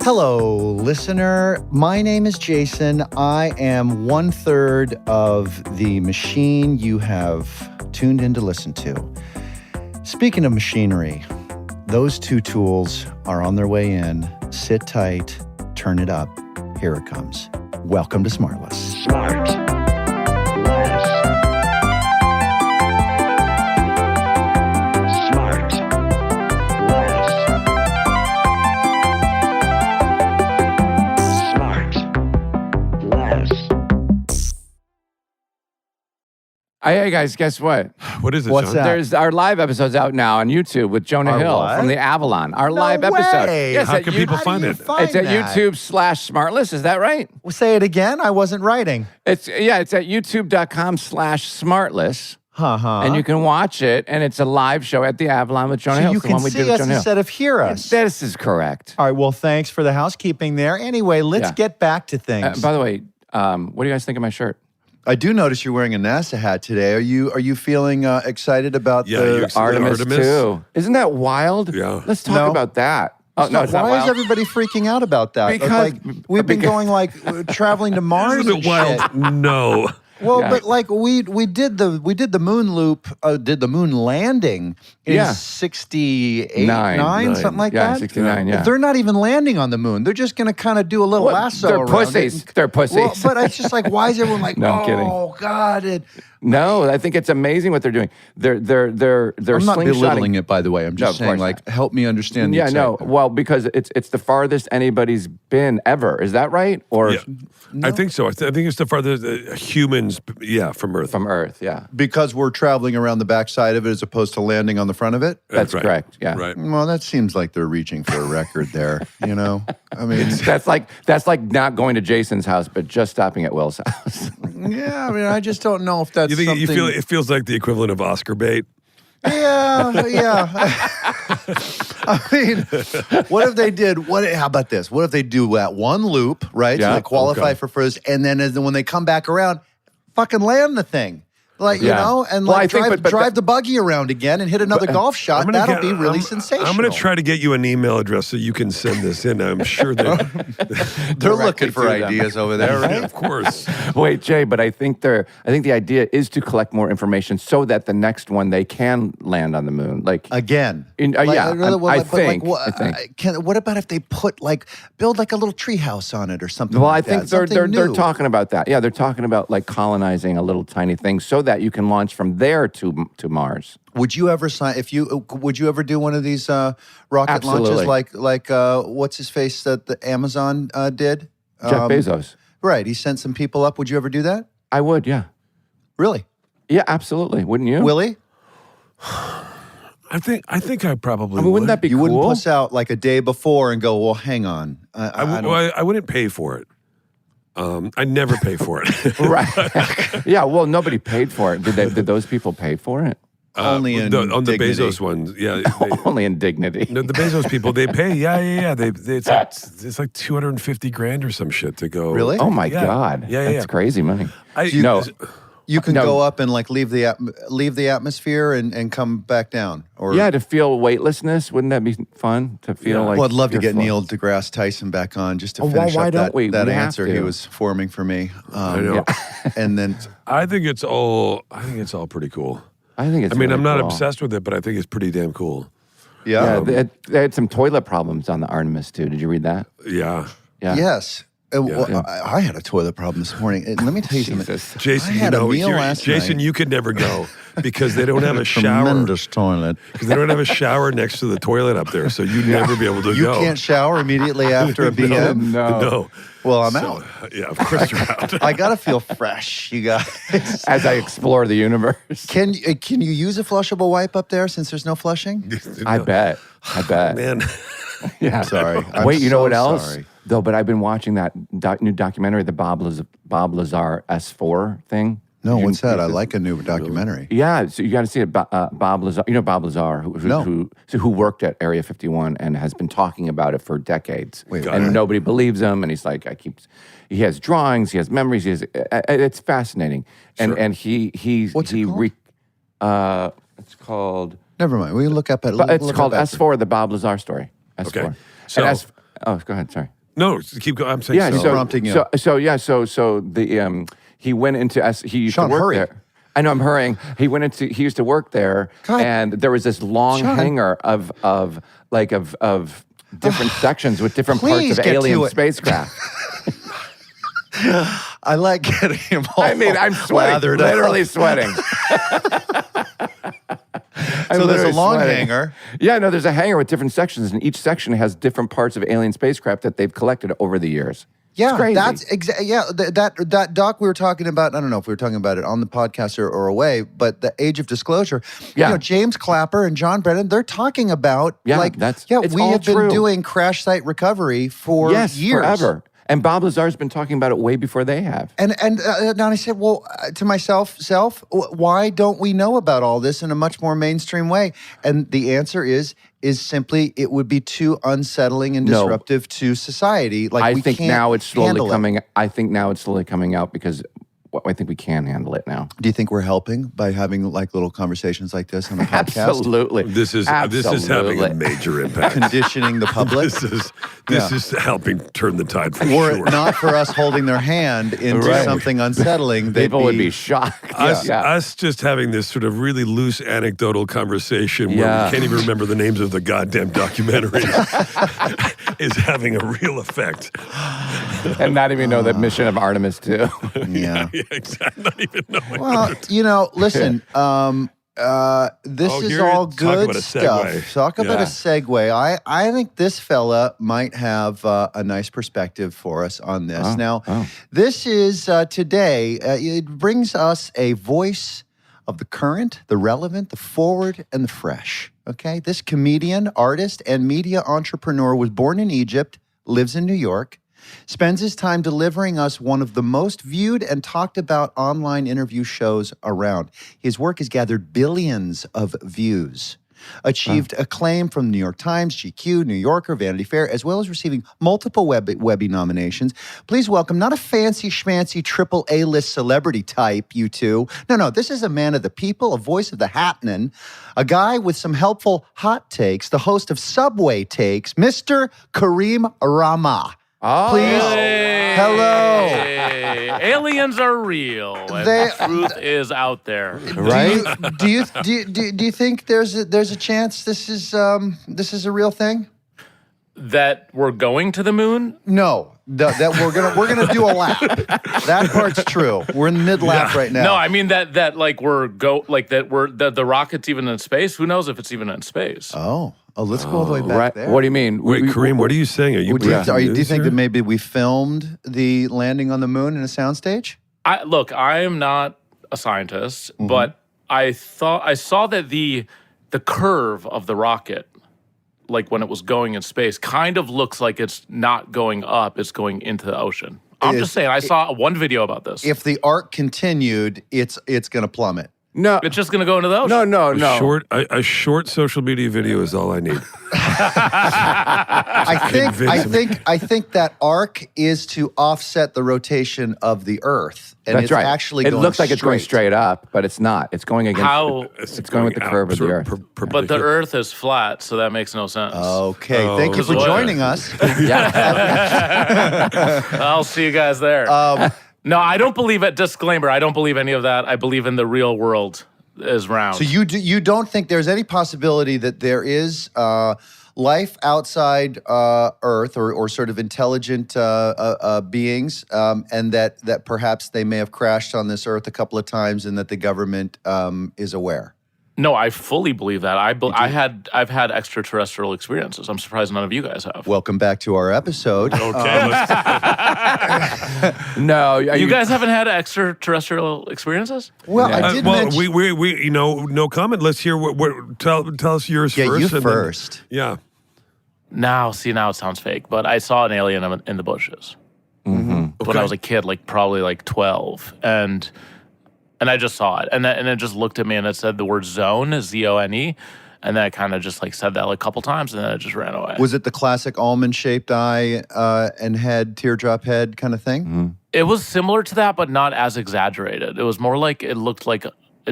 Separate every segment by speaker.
Speaker 1: Hello, listener. My name is Jason. I am 1/3 of the machine you have tuned in to listen to. Speaking of machinery, those two tools are on their way in. Sit tight, turn it up. Here it comes. Welcome to SmartLess.
Speaker 2: SmartLess.
Speaker 3: Hey guys, guess what?
Speaker 4: What is it,
Speaker 1: What's
Speaker 4: John?
Speaker 1: that?
Speaker 3: There's our live episode's out now on YouTube with Jonah
Speaker 1: Our
Speaker 3: Hill
Speaker 1: what?
Speaker 3: from the Avalon. Our
Speaker 1: No
Speaker 3: live episode.
Speaker 1: way.
Speaker 3: Yes,
Speaker 4: How
Speaker 3: at
Speaker 4: can
Speaker 3: you-
Speaker 4: people
Speaker 1: How
Speaker 4: find
Speaker 1: do you
Speaker 4: it?
Speaker 1: find
Speaker 3: It's at
Speaker 1: that?
Speaker 3: YouTube/SmartLess. Is that right?
Speaker 1: Well, say it again. I wasn't writing.
Speaker 3: It's at YouTube.com/SmartLess. And you can watch it, and it's a live show at the Avalon with Jonah
Speaker 1: So
Speaker 3: Hill.
Speaker 1: you
Speaker 3: It's the
Speaker 1: can
Speaker 3: one we did
Speaker 1: see
Speaker 3: with
Speaker 1: us
Speaker 3: Jonah Hill.
Speaker 1: instead of hear us.
Speaker 3: This is correct.
Speaker 1: All right, well, thanks for the housekeeping there. Anyway, let's
Speaker 3: Yeah.
Speaker 1: get back to things.
Speaker 3: By the way, what do you guys think of my shirt?
Speaker 1: I do notice you're wearing a NASA hat today. Are you feeling excited about
Speaker 4: Yeah,
Speaker 1: the
Speaker 4: you're excited.
Speaker 3: Artemis
Speaker 4: Artemis?
Speaker 3: 2. Isn't that wild?
Speaker 4: Yeah.
Speaker 3: Let's talk
Speaker 1: No.
Speaker 3: about that. Oh, no, it's not
Speaker 1: Why is
Speaker 3: wild.
Speaker 1: everybody freaking out about that?
Speaker 3: Because-
Speaker 1: like we've been going like traveling to Mars.
Speaker 4: Isn't
Speaker 1: and
Speaker 4: it wild?
Speaker 1: shit.
Speaker 4: No.
Speaker 1: Well,
Speaker 3: Yeah.
Speaker 1: but like we did the moon loop, did the moon landing in
Speaker 3: Yeah.
Speaker 1: 68,
Speaker 3: Nine.
Speaker 1: 9, something like
Speaker 3: Yeah,
Speaker 1: that.
Speaker 3: 69, yeah.
Speaker 1: They're not even landing on the moon. They're just going to kind of do a little
Speaker 3: What?
Speaker 1: lasso.
Speaker 3: They're
Speaker 1: around
Speaker 3: pussies.
Speaker 1: it.
Speaker 3: They're pussies.
Speaker 1: Well, but it's just like, why is everyone like,
Speaker 3: No, I'm
Speaker 1: oh
Speaker 3: kidding.
Speaker 1: God?
Speaker 3: No, I think it's amazing what they're doing. They're
Speaker 1: I'm not
Speaker 3: slingshotting-
Speaker 1: belittling it, by the way. I'm
Speaker 3: No,
Speaker 1: just
Speaker 3: of
Speaker 1: saying,
Speaker 3: course
Speaker 1: like, help me understand. The
Speaker 3: Yeah, no.
Speaker 1: excitement.
Speaker 3: Well, because it's the farthest anybody's been ever. Is that right? Or
Speaker 4: Yeah. I think so. I think it's the farthest humans, from Earth.
Speaker 3: from Earth? Yeah,
Speaker 1: Because we're traveling around the backside of it as opposed to landing on the front of it.
Speaker 3: that's
Speaker 4: right.
Speaker 3: correct. Yeah,
Speaker 4: Right.
Speaker 1: Well, that seems like they're reaching for a record there. You know, I mean,
Speaker 3: that's like not going to Jason's house, but just stopping at Will's house.
Speaker 1: yeah. I mean, I just don't know if that's
Speaker 4: You think
Speaker 1: something.
Speaker 4: you feel it feels like the equivalent of Oscar bait?
Speaker 1: Yeah. I mean, what if they did? How about this? What if they do that one loop, right? So
Speaker 3: Yeah,
Speaker 1: they qualify
Speaker 4: okay.
Speaker 1: for first, and then when they come back around, fucking land the thing. Like, you
Speaker 3: Yeah.
Speaker 1: know, and
Speaker 3: Well,
Speaker 1: like
Speaker 3: I think-
Speaker 1: drive,
Speaker 3: but
Speaker 1: drive the buggy around again and hit another golf shot. That'll be really sensational.
Speaker 4: I'm going to try to get you an email address so you can send this in. I'm sure that
Speaker 1: They're
Speaker 3: directly
Speaker 1: looking for
Speaker 3: to them.
Speaker 1: ideas over there, right?
Speaker 4: of course.
Speaker 3: Wait, Jay, but I think the idea is to collect more information so that the next one they can land on the moon. Like
Speaker 1: Again.
Speaker 3: yeah, I think.
Speaker 1: What about if they build like a little tree house on it or something?
Speaker 3: Well,
Speaker 1: like
Speaker 3: I think
Speaker 1: that?
Speaker 3: they're
Speaker 1: Something new.
Speaker 3: talking about that. Yeah, they're talking about like colonizing a little tiny thing so that you can launch from there to Mars.
Speaker 1: Would you ever sign would you ever do one of these rocket
Speaker 3: Absolutely.
Speaker 1: launches like what's his face that the Amazon did?
Speaker 3: Jeff Bezos.
Speaker 1: Right, he sent some people up. Would you ever do that?
Speaker 3: I would, yeah.
Speaker 1: Really?
Speaker 3: Yeah, absolutely. Wouldn't you?
Speaker 1: Willie?
Speaker 4: I think I probably
Speaker 3: I mean, wouldn't that be
Speaker 1: You
Speaker 3: cool?
Speaker 1: wouldn't puss out like a day before and go, well, hang on.
Speaker 4: I wouldn't pay for it. I never pay for it.
Speaker 3: Right. Yeah, well, nobody paid for it. Did those people pay for it?
Speaker 1: Only in
Speaker 4: on the
Speaker 1: dignity.
Speaker 4: Bezos ones, yeah.
Speaker 3: Only in dignity.
Speaker 4: No, the Bezos people, they pay. Yeah. It's like $250,000 or some shit to go.
Speaker 1: Really?
Speaker 3: Oh my
Speaker 4: Yeah.
Speaker 3: God.
Speaker 4: Yeah.
Speaker 3: That's crazy money.
Speaker 4: No.
Speaker 1: You can
Speaker 3: No.
Speaker 1: go up and like leave the atmosphere and come back down. Or
Speaker 3: Yeah, to feel weightlessness, wouldn't that be fun? To feel
Speaker 4: Yeah.
Speaker 3: like
Speaker 1: Well, I'd love to
Speaker 3: you're
Speaker 1: get
Speaker 3: floating?
Speaker 1: Neil deGrasse Tyson back on just to
Speaker 3: Oh,
Speaker 1: finish
Speaker 3: why
Speaker 1: up
Speaker 3: don't we?
Speaker 1: that
Speaker 3: We have
Speaker 1: answer
Speaker 3: to.
Speaker 1: he was forming for me.
Speaker 4: I know.
Speaker 1: And then
Speaker 4: I think it's all pretty cool.
Speaker 3: I think it's
Speaker 4: I mean,
Speaker 3: really
Speaker 4: I'm not
Speaker 3: cool.
Speaker 4: obsessed with it, but I think it's pretty damn cool.
Speaker 3: Yeah, they had some toilet problems on the Artemis too. Did you read that?
Speaker 4: Yeah.
Speaker 3: Yeah.
Speaker 1: Yes. Well,
Speaker 4: Yeah.
Speaker 1: I had a toilet problem this morning. And let me tell you something.
Speaker 3: Jesus.
Speaker 4: Jason,
Speaker 1: I had a meal
Speaker 4: you're-
Speaker 1: last
Speaker 4: Jason,
Speaker 1: night.
Speaker 4: you could never go because they don't have a shower.
Speaker 1: Tremendous toilet.
Speaker 4: Because they don't have a shower next to the toilet up there, so you'd never be able to
Speaker 1: You
Speaker 4: go.
Speaker 1: can't shower immediately after a BM?
Speaker 4: No.
Speaker 1: Well, I'm
Speaker 4: So,
Speaker 1: out.
Speaker 4: Yeah, of course you're out.
Speaker 1: I got to feel fresh, you guys.
Speaker 3: As I explore the universe.
Speaker 1: Can you use a flushable wipe up there since there's no flushing?
Speaker 3: I bet.
Speaker 4: Man.
Speaker 3: Yeah.
Speaker 1: Sorry. I'm
Speaker 3: Wait, you know
Speaker 1: so
Speaker 3: what else?
Speaker 1: sorry.
Speaker 3: Though, but I've been watching that new documentary, the Bob Lazar S4 thing.
Speaker 1: No,
Speaker 3: Did you-
Speaker 1: what's that? I like a new documentary.
Speaker 3: Yeah, so you got to see it. Bob Lazar, you know Bob Lazar,
Speaker 1: No.
Speaker 3: who worked at Area 51 and has been talking about it for decades.
Speaker 1: Wait,
Speaker 3: and
Speaker 1: what?
Speaker 3: nobody believes him. And he's like, he has drawings, he has memories, it's fascinating. And
Speaker 1: What's it called?
Speaker 3: It's called
Speaker 1: Never mind. We can look up at.
Speaker 3: it's called S4, the Bob Lazar story. S4.
Speaker 4: Okay. So-
Speaker 3: Oh, go ahead. Sorry.
Speaker 4: No, keep going. I'm saying
Speaker 3: Yeah,
Speaker 4: so.
Speaker 1: prompting you.
Speaker 3: So the he went into he used
Speaker 1: Sean,
Speaker 3: to work
Speaker 1: hurry.
Speaker 3: there. I know I'm hurrying. He used to work there,
Speaker 1: God.
Speaker 3: and there was this long
Speaker 1: Sean.
Speaker 3: hanger of different sections with different parts
Speaker 1: Please
Speaker 3: of
Speaker 1: get
Speaker 3: alien
Speaker 1: to it.
Speaker 3: spacecraft.
Speaker 1: I like getting him all
Speaker 3: I mean, I'm sweating,
Speaker 1: lathered up.
Speaker 3: literally sweating.
Speaker 1: So there's a long
Speaker 3: sweating.
Speaker 1: hanger.
Speaker 3: Yeah, no, there's a hanger with different sections, and each section has different parts of alien spacecraft that they've collected over the years.
Speaker 1: Yeah,
Speaker 3: It's crazy.
Speaker 1: that's exactly. Yeah, that doc we were talking about. I don't know if we were talking about it on the podcast or away, but the Age of Disclosure.
Speaker 3: Yeah.
Speaker 1: You know, James Clapper and John Brennan. They're talking about
Speaker 3: Yeah,
Speaker 1: like
Speaker 3: it's
Speaker 1: we
Speaker 3: all
Speaker 1: have been
Speaker 3: true.
Speaker 1: doing crash site recovery for
Speaker 3: Yes,
Speaker 1: years.
Speaker 3: forever. And Bob Lazar's been talking about it way before they have.
Speaker 1: And I said, well, to myself, why don't we know about all this in a much more mainstream way? And the answer is simply it would be too unsettling and
Speaker 3: No.
Speaker 1: disruptive to society. Like
Speaker 3: I
Speaker 1: we
Speaker 3: think
Speaker 1: can't
Speaker 3: now it's slowly
Speaker 1: handle it.
Speaker 3: coming. I think now it's slowly coming out because I think we can handle it now.
Speaker 1: Do you think we're helping by having like little conversations like this on the podcast?
Speaker 3: Absolutely.
Speaker 4: This is having a
Speaker 3: Absolutely.
Speaker 4: major impact.
Speaker 1: Conditioning the public.
Speaker 4: This is helping turn the tide for
Speaker 1: Were
Speaker 4: sure.
Speaker 1: it not for us holding their hand into
Speaker 3: Right.
Speaker 1: something unsettling, they'd
Speaker 3: People would be shocked.
Speaker 4: Us just having this sort of really loose anecdotal conversation where
Speaker 3: Yeah.
Speaker 4: we can't even remember the names of the goddamn documentaries is having a real effect.
Speaker 3: And not even know that mission of Artemis too.
Speaker 1: Yeah.
Speaker 4: Yeah, exactly. Not even knowing.
Speaker 1: Well, you know, listen. This
Speaker 4: Oh,
Speaker 1: is
Speaker 4: here-
Speaker 1: all
Speaker 4: talk
Speaker 1: good
Speaker 4: about a
Speaker 1: stuff.
Speaker 4: segue.
Speaker 1: Talk about a
Speaker 3: Yeah.
Speaker 1: segue. I think this fella might have a nice perspective for us on this. This is today. It brings us a voice of the current, the relevant, the forward, and the fresh. Okay, this comedian, artist, and media entrepreneur was born in Egypt, lives in New York, spends his time delivering us one of the most viewed and talked about online interview shows around. His work has gathered billions of views, achieved acclaim from the New York Times, GQ, New Yorker, Vanity Fair, as well as receiving multiple Webby nominations. Please welcome not a fancy schmancy triple A-list celebrity type, you two. No, this is a man of the people, a voice of the happening, a guy with some helpful hot takes, the host of Subway Takes, Mr. Kareem Rahma.
Speaker 3: Oh.
Speaker 1: Please. Hello.
Speaker 2: Hey, aliens are real, and
Speaker 1: They-
Speaker 2: the truth is out there.
Speaker 3: Right?
Speaker 1: Do you think there's a chance this is a real thing?
Speaker 2: That we're going to the moon?
Speaker 1: No, that we're gonna do a lap. That part's true. We're in the mid lap right now.
Speaker 2: No, I mean that like that the rocket's even in space. Who knows if it's even in space?
Speaker 1: Oh, let's go all the way back
Speaker 3: Right.
Speaker 1: there.
Speaker 3: What do you mean?
Speaker 4: Wait, Kareem, what are you saying? Are you
Speaker 1: Do you,
Speaker 4: breaking
Speaker 1: do you
Speaker 4: news
Speaker 1: think
Speaker 4: here?
Speaker 1: that maybe we filmed the landing on the moon in a soundstage?
Speaker 2: I am not a scientist, but I saw that the curve of the rocket, like when it was going in space, kind of looks like it's not going up, it's going into the ocean. I'm just saying, I saw one video about this.
Speaker 1: If the arc continued, it's gonna plummet.
Speaker 3: No.
Speaker 2: It's just going to go into the ocean.
Speaker 3: No.
Speaker 4: A short social media video is all I need.
Speaker 1: I think that arc is to offset the rotation of the Earth, and
Speaker 3: That's
Speaker 1: it's
Speaker 3: right.
Speaker 1: actually
Speaker 3: it
Speaker 1: going
Speaker 3: looks like it's going straight up, but it's not. It's going against.
Speaker 2: How-
Speaker 3: It's going with the
Speaker 4: out,
Speaker 3: curve of the
Speaker 4: sort
Speaker 3: Earth.
Speaker 2: But the Earth is flat, so that makes no sense.
Speaker 1: Okay, thank you for
Speaker 2: Because what?
Speaker 1: joining us.
Speaker 2: I'll see you guys there. No, I don't believe it. Disclaimer, I don't believe any of that. I believe in the real world is round.
Speaker 1: So you don't think there's any possibility that there is life outside Earth or sort of intelligent beings, and that perhaps they may have crashed on this Earth a couple of times, and that the government is aware?
Speaker 2: No, I fully believe that. I've had extraterrestrial experiences. I'm surprised none of you guys have.
Speaker 1: Welcome back to our episode.
Speaker 4: Okay,
Speaker 3: No,
Speaker 2: You guys haven't had extraterrestrial experiences?
Speaker 1: Well, I did mention.
Speaker 4: we no comment. Let's hear tell us yours
Speaker 1: Yeah,
Speaker 4: first.
Speaker 1: you
Speaker 4: and then-
Speaker 1: first.
Speaker 4: yeah.
Speaker 2: Now it sounds fake, but I saw an alien in the bushes when I was a kid, like probably like 12, and I just saw it, and it just looked at me, and it said the word zone, ZONE, and then I kind of just like said that like a couple times, and then it just ran away.
Speaker 1: Was it the classic almond-shaped eye and head, teardrop head kind of thing?
Speaker 2: It was similar to that, but not as exaggerated. It was more like it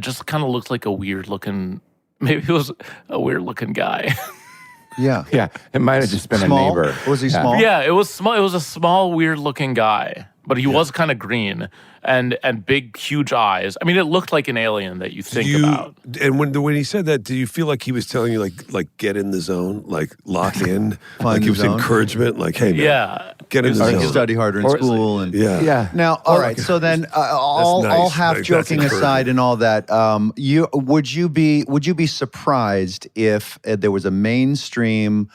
Speaker 2: just kind of looked like a weird looking. Maybe it was a weird looking guy.
Speaker 1: Yeah.
Speaker 3: Yeah, it might have just been
Speaker 1: Small?
Speaker 3: a neighbor.
Speaker 1: Was he small?
Speaker 2: Yeah, it was small. It was a small, weird-looking guy, but he was kind of green and big, huge eyes. I mean, it looked like an alien that you think about.
Speaker 4: And when he said that, do you feel like he was telling you like get in the zone, like lock in, like
Speaker 1: the
Speaker 4: it was
Speaker 1: zone?
Speaker 4: encouragement, like hey man,
Speaker 2: Yeah.
Speaker 4: get in the
Speaker 1: Like
Speaker 4: zone.
Speaker 1: study harder in school and
Speaker 4: Yeah.
Speaker 1: Now, all right. So then, all
Speaker 4: nice.
Speaker 1: half
Speaker 4: That's
Speaker 1: joking
Speaker 4: encouraging.
Speaker 1: aside, and all that, would you be surprised if there was a mainstream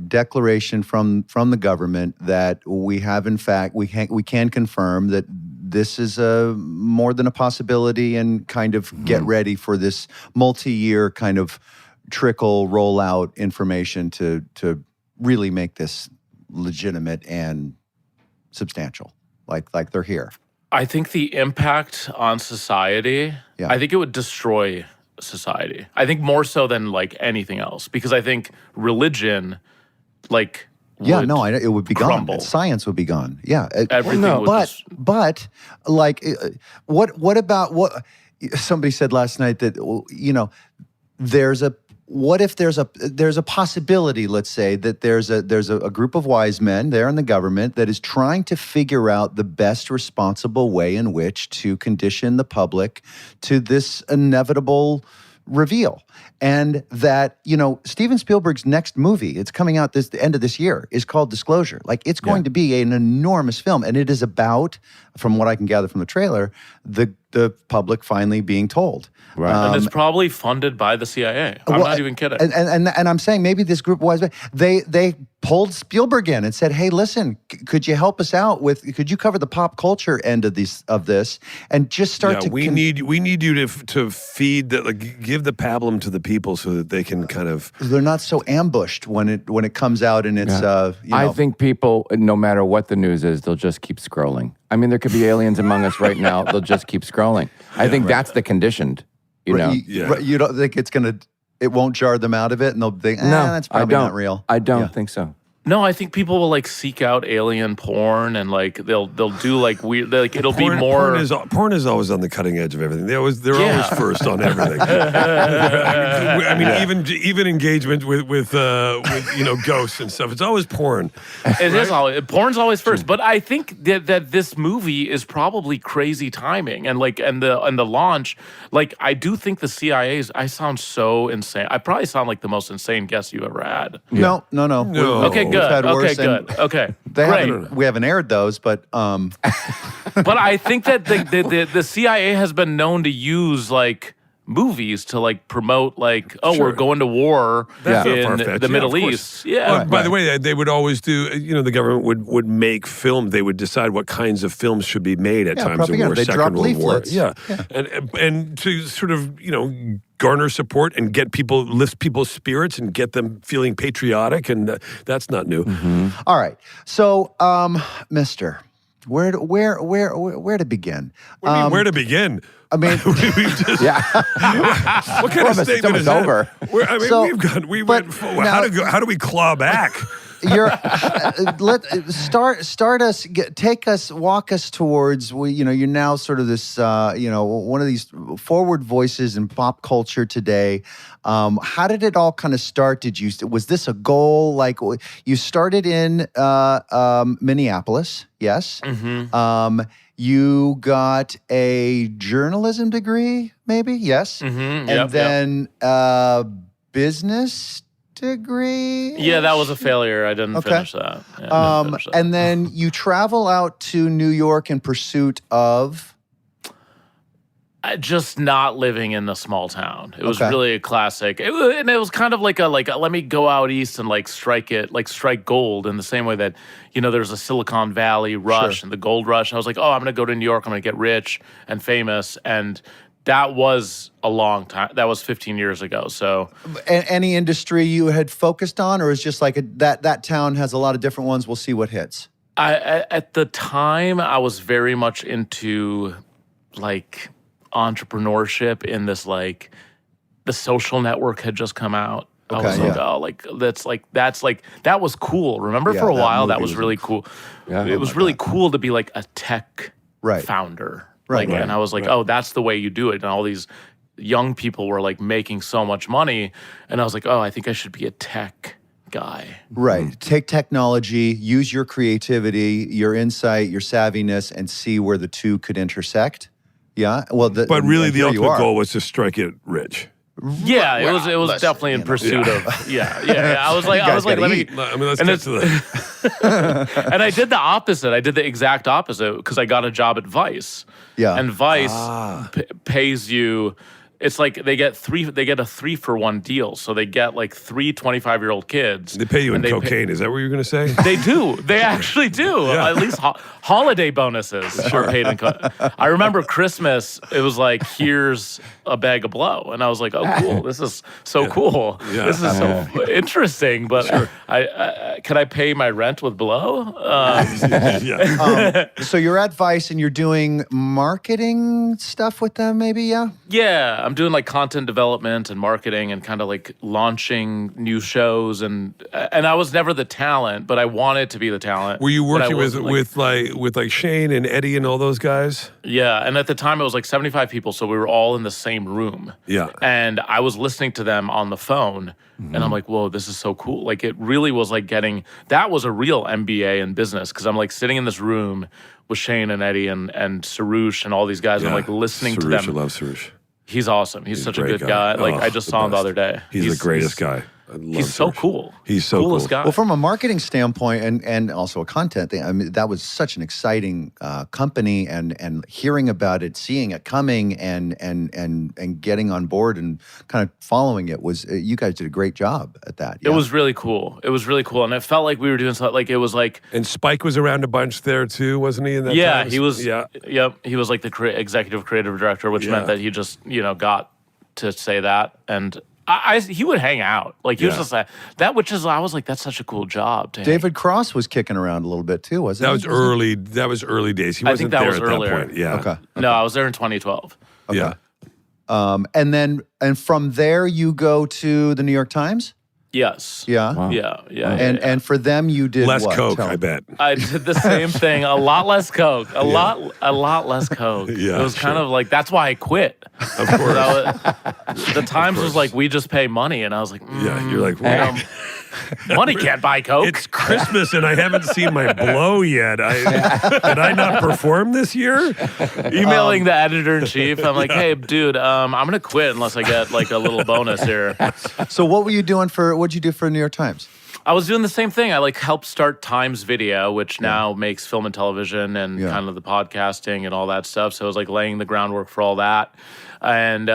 Speaker 1: declaration from the government that we have, in fact, we can confirm that this is more than a possibility, and kind of get ready for this multi-year kind of trickle rollout information to really make this legitimate and substantial, like they're here.
Speaker 2: I think the impact on society,
Speaker 1: Yeah.
Speaker 2: I think it would destroy society. I think more so than like anything else, because I think religion, like,
Speaker 1: Yeah,
Speaker 2: would
Speaker 1: no, it would be
Speaker 2: crumble.
Speaker 1: gone. Science would be gone. Yeah,
Speaker 2: Everything would
Speaker 1: but
Speaker 2: just-
Speaker 1: but like, what about what somebody said last night that there's a. What if there's a possibility, let's say, that there's a group of wise men there in the government that is trying to figure out the best responsible way in which to condition the public to this inevitable reveal. And that, Steven Spielberg's next movie, it's coming out the end of this year, is called Disclosure. Like, it's going to be an enormous film. And it is about, from what I can gather from the trailer, the public finally being told.
Speaker 3: Right.
Speaker 2: and it's probably funded by the CIA. I'm
Speaker 1: Well,
Speaker 2: not even kidding.
Speaker 1: And I'm saying maybe this group of wise men, they pulled Spielberg in and said, "Hey, listen, could you help us out could you cover the pop culture end of this and just start to
Speaker 4: we need you to feed give the pablum to the people so that they can kind of
Speaker 1: they're not so ambushed when it comes out and it's
Speaker 3: I think people, no matter what the news is, they'll just keep scrolling. I mean, there could be aliens among us right now. They'll just keep scrolling. I think that's the conditioned, you know.
Speaker 1: You don't think it won't jar them out of it, and they'll think, that's probably not real.
Speaker 3: I don't think so.
Speaker 2: No, I think people will like seek out alien porn, and like they'll do like weird, like it'll be more.
Speaker 4: Porn is always on the cutting edge of everything. They're always first on everything. I mean, even engagement with ghosts and stuff. It's always porn.
Speaker 2: It is always porn's always first, but I think that this movie is probably crazy timing, and the launch. Like, I do think the CIA's. I sound so insane. I probably sound like the most insane guest you ever had.
Speaker 1: No.
Speaker 2: Okay,
Speaker 1: We've
Speaker 2: good.
Speaker 1: had
Speaker 2: Okay,
Speaker 1: worse,
Speaker 2: good.
Speaker 1: and
Speaker 2: Okay, great.
Speaker 1: we haven't aired those, but
Speaker 2: But I think that the CIA has been known to use like movies to like promote like, we're going to war
Speaker 4: That's not
Speaker 2: in
Speaker 4: far-fetched.
Speaker 2: the
Speaker 4: Yeah,
Speaker 2: Middle
Speaker 4: of course.
Speaker 2: East. Yeah.
Speaker 4: Well, by the way, they would always do. The government would make film. They would decide what kinds of films should be made at times of
Speaker 1: propaganda.
Speaker 4: war,
Speaker 1: They
Speaker 4: Second
Speaker 1: drop
Speaker 4: World War.
Speaker 1: leaflets.
Speaker 4: Yeah, and to sort of garner support and lift people's spirits and get them feeling patriotic, and that's not new.
Speaker 1: all right. So, Mister, where to begin?
Speaker 4: What do you mean, where to begin?
Speaker 1: I mean,
Speaker 4: What kind of
Speaker 3: It's
Speaker 4: statement is
Speaker 3: almost
Speaker 4: that?
Speaker 3: over.
Speaker 4: I mean,
Speaker 1: So,
Speaker 4: we
Speaker 1: but
Speaker 4: went.
Speaker 1: now-
Speaker 4: How do we claw back?
Speaker 1: You're take us, walk us towards. You're now sort of this, one of these forward voices in pop culture today. How did it all kind of start? Was this a goal? Like, you started in Minneapolis, yes.
Speaker 2: Mm-hmm.
Speaker 1: You got a journalism degree, maybe, yes, and then business degree.
Speaker 2: Yeah, that was a failure. I didn't finish that. Yeah, I didn't finish that.
Speaker 1: And then you travel out to New York in pursuit of
Speaker 2: just not living in the small town. It was
Speaker 1: Okay.
Speaker 2: really a classic. It was kind of like a let me go out east and like strike gold in the same way that there's a Silicon Valley rush and the gold rush. I was like, I'm going to go to New York. I'm going to get rich and famous. And that was a long time. That was 15 years ago. So
Speaker 1: any industry you had focused on, or is just like that town has a lot of different ones. We'll see what hits.
Speaker 2: At the time, I was very much into like entrepreneurship in this, like The Social Network had just come out. I was like, that was cool. Remember, for a while, that was really cool.
Speaker 3: Yeah,
Speaker 2: it was really cool to be like a tech
Speaker 1: Right.
Speaker 2: founder.
Speaker 1: Right.
Speaker 2: And I was like, that's the way you do it. And all these young people were like making so much money, and I was like, oh, I think I should be a tech guy.
Speaker 1: Right. Take technology, use your creativity, your insight, your savviness, and see where the two could intersect. Yeah. Well,
Speaker 4: But really, the
Speaker 1: here you
Speaker 4: ultimate
Speaker 1: are.
Speaker 4: goal was to strike it rich.
Speaker 2: Yeah, it was
Speaker 1: listen,
Speaker 2: definitely in
Speaker 1: you know.
Speaker 2: pursuit of yeah. I was like,
Speaker 1: guys
Speaker 2: let
Speaker 1: gotta
Speaker 2: me.
Speaker 1: eat.
Speaker 4: I mean, let's
Speaker 2: And
Speaker 4: get
Speaker 2: it's-
Speaker 4: to the.
Speaker 2: And I did the opposite. I did the exact opposite because I got a job at Vice.
Speaker 1: Yeah.
Speaker 2: And Vice pays you. It's like they get a 3-for-1 deal. So they get like 3 25-year-old kids.
Speaker 4: They pay you in
Speaker 2: and
Speaker 4: cocaine. Is that what you're going to say?
Speaker 2: They do. They actually do. At least holiday bonuses are paid in. I remember Christmas. It was like, here's a bag of blow, and I was like, oh, cool. This is so cool.
Speaker 4: Yeah.
Speaker 2: This is so interesting. But can I pay my rent with blow?
Speaker 4: Yeah.
Speaker 1: So you're at Vice and you're doing marketing stuff with them, maybe? Yeah.
Speaker 2: Yeah, I'm doing like content development and marketing and kind of like launching new shows and I was never the talent, but I wanted to be the talent.
Speaker 4: Were you
Speaker 2: but I
Speaker 4: working
Speaker 2: wasn't,
Speaker 4: with Shane and Eddie and all those guys?
Speaker 2: Yeah, and at the time it was like 75 people, so we were all in the same room.
Speaker 4: Yeah.
Speaker 2: And I was listening to them on the phone, and I'm like, whoa, this is so cool. Like, it really was like that was a real MBA in business, because I'm like sitting in this room with Shane and Eddie and Sarush and all these guys, and I'm like listening to them.
Speaker 4: I love Sarush.
Speaker 2: He's awesome. He's such a
Speaker 4: great
Speaker 2: good guy. Like,
Speaker 4: Oh,
Speaker 2: I just
Speaker 4: the
Speaker 2: saw him the
Speaker 4: best.
Speaker 2: other day.
Speaker 4: He's the greatest guy. I love
Speaker 2: He's so
Speaker 4: Sarush.
Speaker 2: cool.
Speaker 4: He's so
Speaker 2: coolest
Speaker 4: cool.
Speaker 2: guy.
Speaker 1: Well, from a marketing standpoint and also a content thing, I mean, that was such an exciting company, and hearing about it, seeing it coming, and getting on board and kind of following it was. You guys did a great job at that.
Speaker 2: It was really cool. It was really cool, and it felt like we were doing something. Like, it was like,
Speaker 4: And Spike was around a bunch there too, wasn't he? In that
Speaker 2: yeah,
Speaker 4: time?
Speaker 2: he was.
Speaker 4: Yeah.
Speaker 2: Yep, he was like the executive creative director, which meant that he just got to say that, and he would hang out. Like, he was just like that, which is, I was like, that's such a cool job to
Speaker 1: David Cross was kicking around a little bit too, wasn't
Speaker 4: That
Speaker 1: he?
Speaker 4: was early. That was early days. He
Speaker 2: I
Speaker 4: wasn't
Speaker 2: think that
Speaker 4: there
Speaker 2: was
Speaker 4: at
Speaker 2: earlier.
Speaker 4: that point. Yeah.
Speaker 1: Okay.
Speaker 2: No, I was there in 2012.
Speaker 4: Yeah.
Speaker 1: And from there you go to the New York Times.
Speaker 2: Yes.
Speaker 1: Yeah.
Speaker 3: Wow.
Speaker 2: Yeah.
Speaker 1: And for them you did
Speaker 4: Less
Speaker 1: what?
Speaker 4: coke,
Speaker 1: Tell
Speaker 4: I
Speaker 1: me.
Speaker 4: bet.
Speaker 2: I did the same thing. A lot less coke. A lot less coke.
Speaker 4: Yeah,
Speaker 2: it was kind of like, that's why I quit.
Speaker 4: Of course.
Speaker 2: The Times was like, we just pay money, and I was like,
Speaker 4: Yeah. You're like,
Speaker 2: you know, money can't buy coke.
Speaker 4: it's Christmas and I haven't seen my blow yet. Did I not perform this year?
Speaker 2: Emailing the editor in chief, I'm like, hey, dude, I'm gonna quit unless I get like a little bonus here.
Speaker 1: So what'd you do for New York Times?
Speaker 2: I was doing the same thing. I like helped start Times Video, which now makes film and television and kind of the podcasting and all that stuff. So I was like laying the groundwork for all that, and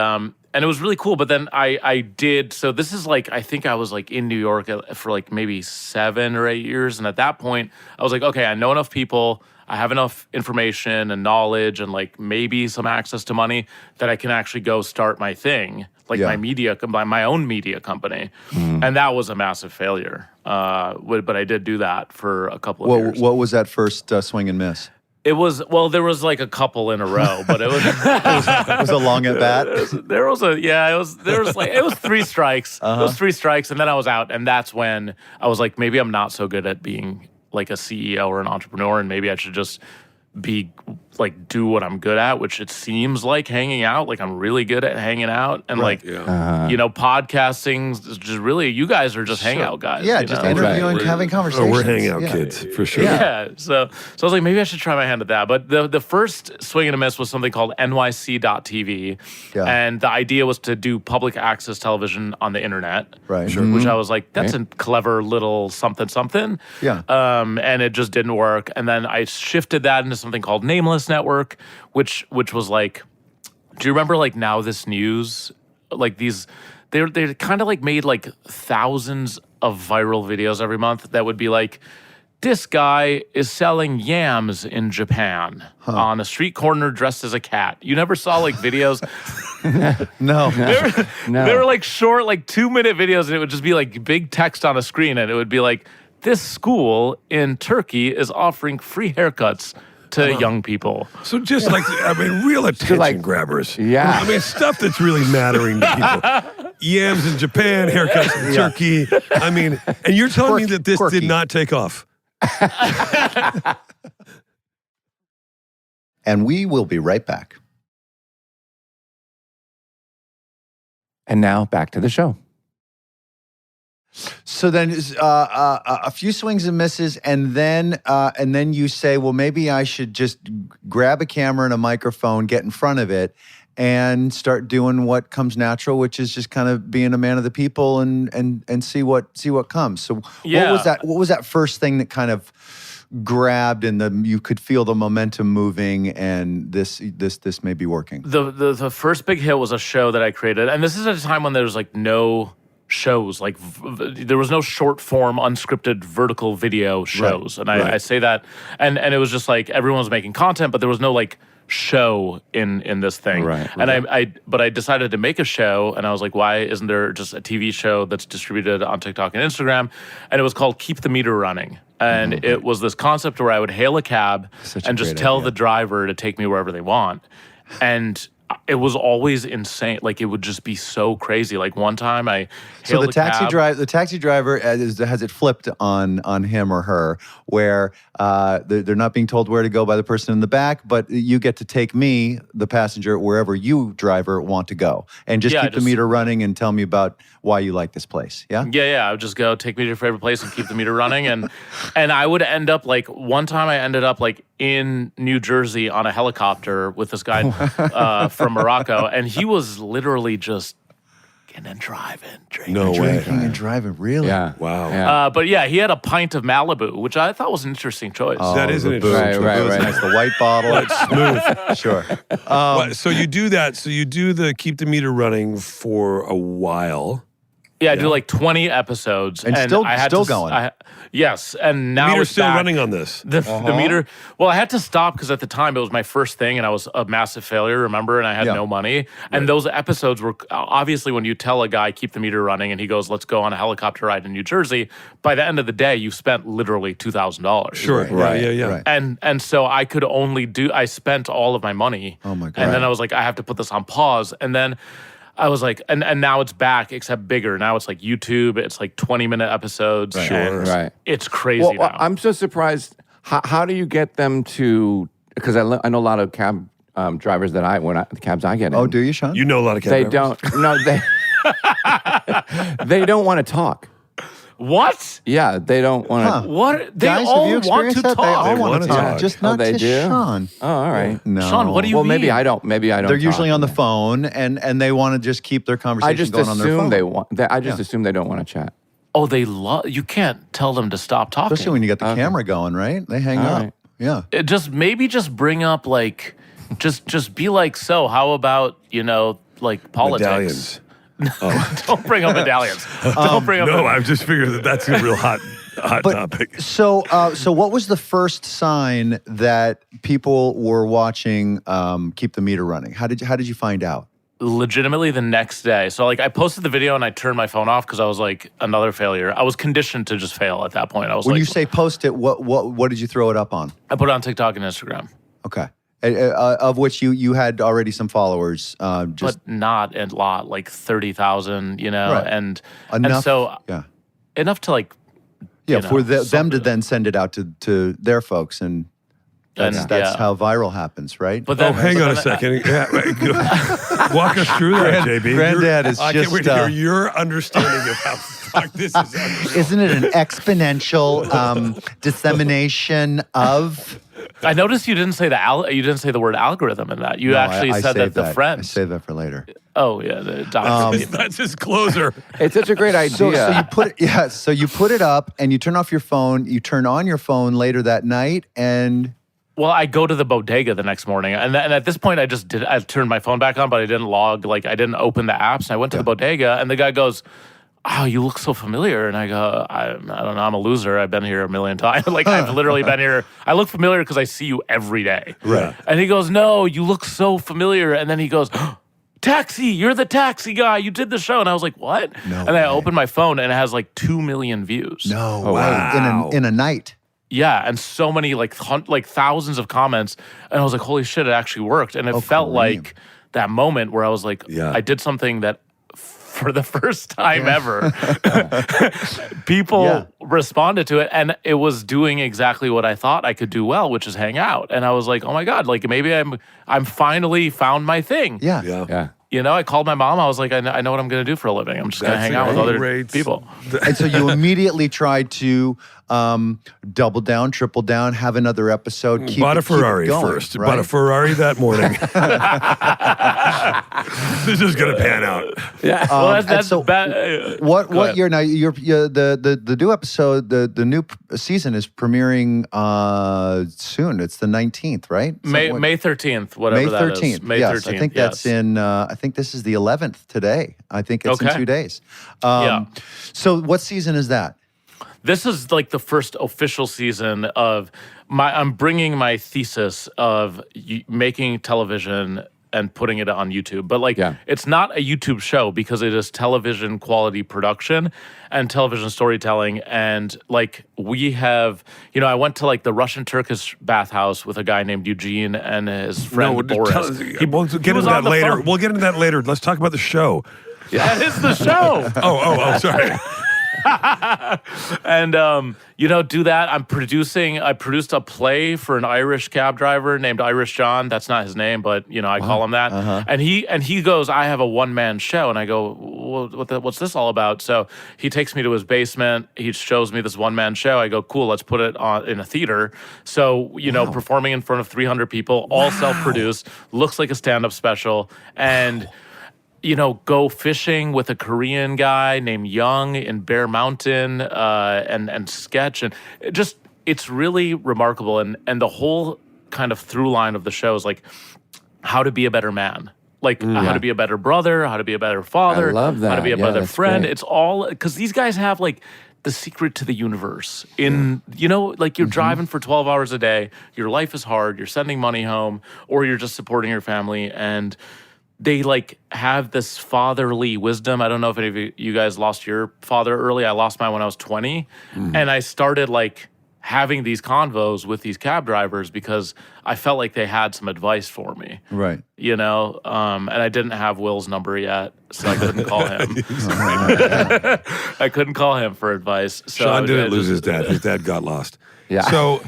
Speaker 2: it was really cool. But then I did. So this is like, I think I was like in New York for like maybe 7 or 8 years, and at that point I was like, okay, I know enough people. I have enough information and knowledge and like maybe some access to money that I can actually go start my thing, like my own media company. And that was a massive failure. But I did do that for a couple of years.
Speaker 1: What was that first swing and miss?
Speaker 2: It was, well, there was like a couple in a row, but it was
Speaker 1: It was a long at bat.
Speaker 2: there was 3 strikes. It was 3 strikes, and then I was out, and that's when I was like, maybe I'm not so good at being like a CEO or an entrepreneur, and maybe I should just be like do what I'm good at, which it seems like hanging out. Like, I'm really good at hanging out, and podcasting is just really, you guys are just hangout guys.
Speaker 1: Yeah,
Speaker 2: you
Speaker 1: just
Speaker 2: know?
Speaker 1: interviewing, having conversations.
Speaker 4: We're hangout kids for sure.
Speaker 2: Yeah. So I was like, maybe I should try my hand at that. But the first swing and a miss was something called NYC.TV.
Speaker 1: Yeah.
Speaker 2: And the idea was to do public access television on the internet.
Speaker 1: Right.
Speaker 2: Which I was like, that's a clever little something.
Speaker 1: Yeah.
Speaker 2: And it just didn't work. And then I shifted that into something called Nameless Network, which was like, do you remember like Now This News? Like these, they kind of like made like thousands of viral videos every month that would be like, this guy is selling yams in Japan on a street corner dressed as a cat. You never saw like videos?
Speaker 1: No.
Speaker 2: They were like short, like 2-minute videos, and it would just be like big text on a screen, and it would be like, this school in Turkey is offering free haircuts to young people.
Speaker 4: So just like, I mean, real attention grabbers.
Speaker 3: Yeah.
Speaker 4: I mean, stuff that's really mattering to people. Yams in Japan, haircuts in Turkey. I mean, and you're telling me that this
Speaker 1: Quirky.
Speaker 4: did not take off?
Speaker 1: And we will be right back.
Speaker 3: And now back to the show.
Speaker 1: So then a few swings and misses, and then you say, well, maybe I should just grab a camera and a microphone, get in front of it, and start doing what comes natural, which is just kind of being a man of the people and see what comes. So what was that first thing that kind of grabbed and you could feel the momentum moving and this may be working?
Speaker 2: The first big hit was a show that I created, and this is at a time when there was like no shows, like there was no short form unscripted vertical video shows.
Speaker 1: Right,
Speaker 2: And I say that and it was just like everyone was making content, but there was no like show in this thing.
Speaker 3: Right.
Speaker 2: And I decided to make a show, and I was like, why isn't there just a TV show that's distributed on TikTok and Instagram? And it was called Keep the Meter Running. And it was this concept where I would hail a cab and just tell the driver to take me wherever they want. And it was always insane. Like, it would just be so crazy. Like, one time I hailed
Speaker 1: the taxi driver has it flipped on him or her, where they're not being told where to go by the person in the back, but you get to take me, the passenger, wherever you, driver, want to go, and just keep the meter running and tell me about why you like this place. Yeah?
Speaker 2: Yeah. I would just go take me to your favorite place and keep the meter running. And I would end up, like, one time I ended up, like, in New Jersey on a helicopter with this guy from Morocco, and he was literally just getting and driving, drinking.
Speaker 4: No way.
Speaker 1: Drinking and driving, really?
Speaker 3: Yeah.
Speaker 4: Wow.
Speaker 3: Yeah.
Speaker 2: But yeah, he had a pint of Malibu, which I thought was an interesting choice.
Speaker 4: That is an
Speaker 1: the
Speaker 4: interesting
Speaker 1: booze.
Speaker 3: Right,
Speaker 1: The booze,
Speaker 3: right.
Speaker 1: nice. The white bottle. It's smooth. Sure.
Speaker 4: So you do that. So you do the keep the meter running for a while.
Speaker 2: Yeah, I do like 20 episodes,
Speaker 1: And still going.
Speaker 2: Yes, and now
Speaker 4: Meter's
Speaker 2: it's
Speaker 4: still
Speaker 2: back.
Speaker 4: running on this.
Speaker 2: The meter. Well, I had to stop because at the time it was my first thing, and I was a massive failure. Remember, and I had no money. And those episodes were obviously when you tell a guy keep the meter running, and he goes, "Let's go on a helicopter ride in New Jersey." By the end of the day, you spent literally $2,000.
Speaker 4: Sure.
Speaker 3: Right.
Speaker 4: Yeah.
Speaker 1: Right.
Speaker 2: And so I could only I spent all of my money.
Speaker 1: Oh my God.
Speaker 2: And then I was like, I have to put this on pause. And then I was like, and now it's back, except bigger. Now it's like YouTube. It's like 20-minute episodes.
Speaker 1: Right.
Speaker 2: and
Speaker 3: Right.
Speaker 2: It's crazy
Speaker 3: Well,
Speaker 2: now.
Speaker 3: I'm so surprised. How do you get them to? Because I know a lot of cab drivers that the cabs I get in.
Speaker 1: Oh, do you, Sean?
Speaker 4: You know a lot of cab
Speaker 3: They
Speaker 4: drivers.
Speaker 3: don't. No, they don't want to talk.
Speaker 2: What?
Speaker 3: Yeah, they don't want to.
Speaker 1: Huh.
Speaker 2: What? They
Speaker 1: Guys,
Speaker 2: all
Speaker 1: have you
Speaker 2: want
Speaker 1: experienced
Speaker 2: to
Speaker 1: that?
Speaker 2: talk.
Speaker 1: They all
Speaker 4: They
Speaker 1: want
Speaker 4: wanna
Speaker 1: to talk.
Speaker 4: talk.
Speaker 1: Just
Speaker 3: Oh,
Speaker 1: not
Speaker 3: they
Speaker 1: to
Speaker 3: do?
Speaker 1: Sean.
Speaker 3: Oh, all right.
Speaker 1: No.
Speaker 2: Sean, what do you
Speaker 3: Well,
Speaker 2: mean?
Speaker 3: maybe I don't. Maybe I don't.
Speaker 1: They're usually
Speaker 3: talk.
Speaker 1: on the phone, and they want to just keep their
Speaker 3: I
Speaker 1: conversation
Speaker 3: just
Speaker 1: going on their phone.
Speaker 3: assume they want. I just assume they don't want to chat.
Speaker 2: Oh, they love. You can't tell them to stop talking.
Speaker 1: Especially when you get the camera going, right? They hang
Speaker 3: All
Speaker 1: up.
Speaker 3: right.
Speaker 1: Yeah.
Speaker 2: It just bring up like, just be like, so how about like politics?
Speaker 4: Medallions.
Speaker 2: Don't bring up medallions. Don't bring up.
Speaker 4: No, I've just figured that that's a real hot topic.
Speaker 1: So what was the first sign that people were watching Keep the Meter Running? How did you find out?
Speaker 2: Legitimately the next day. So like I posted the video and I turned my phone off because I was like, another failure. I was conditioned to just fail at that point. I was
Speaker 1: When
Speaker 2: like,
Speaker 1: you say post it, what did you throw it up on?
Speaker 2: I put it on TikTok and Instagram,
Speaker 1: Okay. Of which you had already some followers.
Speaker 2: but not a lot, like 30,000,
Speaker 1: Right.
Speaker 2: and
Speaker 1: enough.
Speaker 2: so
Speaker 1: yeah.
Speaker 2: enough to like,
Speaker 1: Yeah,
Speaker 2: you know,
Speaker 1: for them to
Speaker 2: something.
Speaker 1: then send it out to their folks, and that's
Speaker 2: yeah.
Speaker 1: how viral happens, right?
Speaker 2: But then,
Speaker 4: Hang
Speaker 2: but
Speaker 4: on a
Speaker 2: then
Speaker 4: second. Yeah, right, go. Walk us through that, JB.
Speaker 1: Granddad is
Speaker 4: I can't wait
Speaker 1: just,
Speaker 4: to hear your understanding of how fuck this is. Unreal.
Speaker 1: Isn't it an exponential dissemination of?
Speaker 2: I noticed you didn't say the word algorithm in that. You
Speaker 1: No,
Speaker 2: actually
Speaker 1: I
Speaker 2: said that
Speaker 1: saved
Speaker 2: the
Speaker 1: I
Speaker 2: friends.
Speaker 1: saved that for later.
Speaker 2: Oh yeah, the doc.
Speaker 4: That's his closer.
Speaker 3: It's such a great idea.
Speaker 1: So you put it, so you put it up and you turn off your phone. You turn on your phone later that night, and
Speaker 2: Well, I go to the bodega the next morning, and at this point, I turned my phone back on, but I didn't log, like I didn't open the apps. And I went to the bodega, and the guy goes, "Oh, you look so familiar." And I go, I don't know, I'm a loser. I've been here a million times. Like I've literally been here. I look familiar because I see you every day.
Speaker 4: Right.
Speaker 2: And he goes, "No, you look so familiar." And then he goes, "Taxi, you're the taxi guy. You did the show." And I was like, "What?"
Speaker 1: No
Speaker 2: and I
Speaker 1: way.
Speaker 2: opened my phone, and it has like 2 million views.
Speaker 1: no,
Speaker 4: wow.
Speaker 1: in a night.
Speaker 2: Yeah, and so many like thousands of comments, and I was like, "Holy shit, it actually worked!" And it felt
Speaker 1: Kareem.
Speaker 2: like that moment where I was like,
Speaker 4: Yeah.
Speaker 2: "I did something that, for the first time ever, people responded to it, and it was doing exactly what I thought I could do well, which is hang out." And I was like, "Oh my god, like maybe I'm finally found my thing."
Speaker 1: Yeah.
Speaker 4: Yeah.
Speaker 3: yeah.
Speaker 2: You know, I called my mom. I was like, I know what I'm going to do for a living. I'm just going to hang out with other people.
Speaker 1: And so you immediately tried to double down, triple down, have another episode.
Speaker 4: Bought a Ferrari first. Right? Bought a Ferrari that morning. This is going to pan out.
Speaker 2: Yeah. Well, that's
Speaker 1: so
Speaker 2: bad.
Speaker 1: What year now? You're the new episode, the new season is premiering soon. It's the 19th, right?
Speaker 2: May 13th, whatever
Speaker 1: May 13th.
Speaker 2: that is. May
Speaker 1: yes,
Speaker 2: 13th.
Speaker 1: I think that's in. I think this is the 11th today. I think it's in 2 days. So what season is that?
Speaker 2: This is like the first official season of I'm bringing my thesis of making television and putting it on YouTube. But it's not a YouTube show because it is television quality production and television storytelling. And like we have, I went to like the Russian Turkish bathhouse with a guy named Eugene and his friend Boris.
Speaker 4: We'll get into that later. We'll get into that later. Let's talk about the show.
Speaker 2: That is the show.
Speaker 4: Oh, sorry.
Speaker 2: And do that. I produced a play for an Irish cab driver named Irish John. That's not his name, but I call him that. And he goes, I have a one-man show. And I go, well, what's this all about? So he takes me to his basement. He shows me this one-man show. I go, cool, let's put it on in a theater. So, performing in front of 300 people, all self-produced, looks like a stand-up special. And go fishing with a Korean guy named Young in Bear Mountain and sketch. And it's really remarkable. And the whole kind of through line of the show is like how to be a better man. Like how to be a better brother, how to be a better father,
Speaker 3: I love that.
Speaker 2: How to be a better friend.
Speaker 3: Great.
Speaker 2: It's all because these guys have like the secret to the universe you're driving for 12 hours a day. Your life is hard. You're sending money home or you're just supporting your family. And they like have this fatherly wisdom. I don't know if any of you guys lost your father early. I lost mine when I was 20. And I started like having these convos with these cab drivers because I felt like they had some advice for me.
Speaker 1: Right.
Speaker 2: And I didn't have Will's number yet, so I couldn't call him. I couldn't call him for advice. So
Speaker 4: Sean didn't lose his dad. His dad got lost.
Speaker 3: Yeah.
Speaker 4: So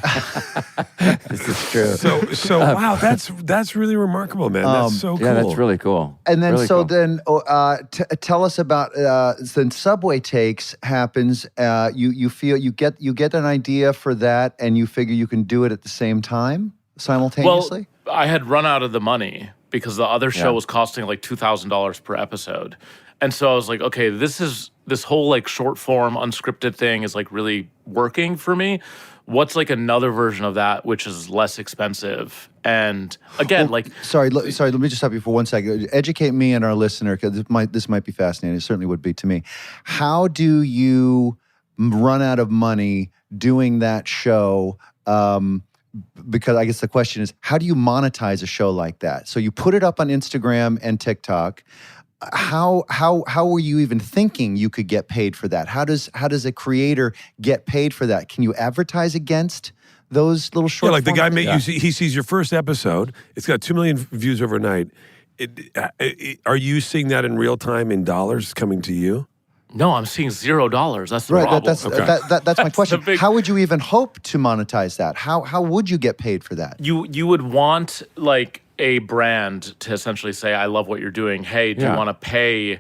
Speaker 3: this is true.
Speaker 4: So wow, that's really remarkable, man. That's so cool.
Speaker 3: Yeah, that's really cool.
Speaker 1: And then
Speaker 3: really cool.
Speaker 1: tell us about then Subway Takes happens. You feel you get an idea for that, and you figure you can do it at the same time simultaneously.
Speaker 2: Well, I had run out of the money because the other show was costing like $2,000 per episode. And so I was like, okay, this whole like short form unscripted thing is like really working for me. What's like another version of that which is less expensive? And again,
Speaker 1: sorry, let me just stop you for 1 second. Educate me and our listener, because this might be fascinating. It certainly would be to me. How do you run out of money doing that show? Because I guess the question is, how do you monetize a show like that? So you put it up on Instagram and TikTok. How were you even thinking you could get paid for that? How does a creator get paid for that? Can you advertise against those little short?
Speaker 4: Yeah, like the guy he sees your first episode. It's got 2 million views overnight. Are you seeing that in real time in dollars coming to you?
Speaker 2: No, I'm seeing $0. That's the
Speaker 1: right.
Speaker 2: problem.
Speaker 1: That's my question. How would you even hope to monetize that? How would you get paid for that?
Speaker 2: You would want like a brand to essentially say, I love what you're doing. Hey, do you want to pay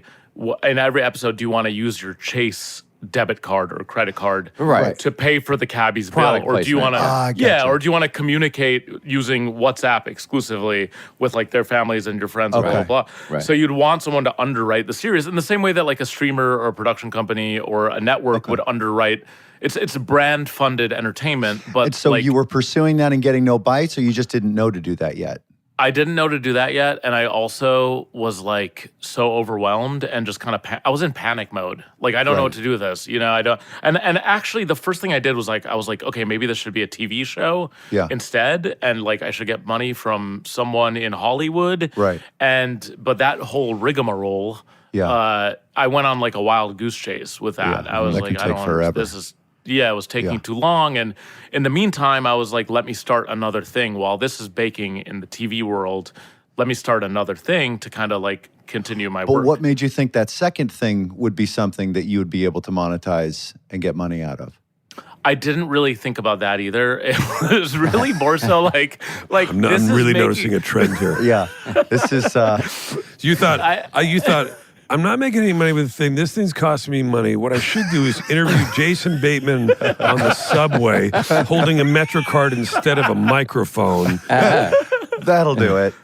Speaker 2: in every episode? Do you want to use your Chase debit card or credit card to pay for the cabbie's
Speaker 3: Product
Speaker 2: bill? Or do you want to
Speaker 1: gotcha.
Speaker 2: or do you want to communicate using WhatsApp exclusively with like their families and your friends and blah, blah, blah.
Speaker 3: Right.
Speaker 2: So you'd want someone to underwrite the series in the same way that like a streamer or a production company or a network would underwrite. It's brand funded entertainment, but
Speaker 1: and so you were pursuing that and getting no bites, or you just didn't know to do that yet?
Speaker 2: I didn't know to do that yet, and I also was like so overwhelmed and just kind of I was in panic mode. Like I don't know what to do with this, I don't. And actually, the first thing I did was I was like, okay, maybe this should be a TV show instead, and like I should get money from someone in Hollywood,
Speaker 1: right?
Speaker 2: But that whole rigmarole, I went on like a wild goose chase with that. I was like, I don't know, this is. Yeah, it was taking too long. And in the meantime, I was like, let me start another thing. While this is baking in the TV world, let me start another thing to kind of like continue my work.
Speaker 1: But what made you think that second thing would be something that you would be able to monetize and get money out of?
Speaker 2: I didn't really think about that either. It was really more so like
Speaker 4: I'm really noticing a trend here.
Speaker 1: Yeah, this is.
Speaker 4: You thought I'm not making any money with the thing. This thing's costing me money. What I should do is interview Jason Bateman on the subway, holding a MetroCard instead of a microphone.
Speaker 1: That'll do it.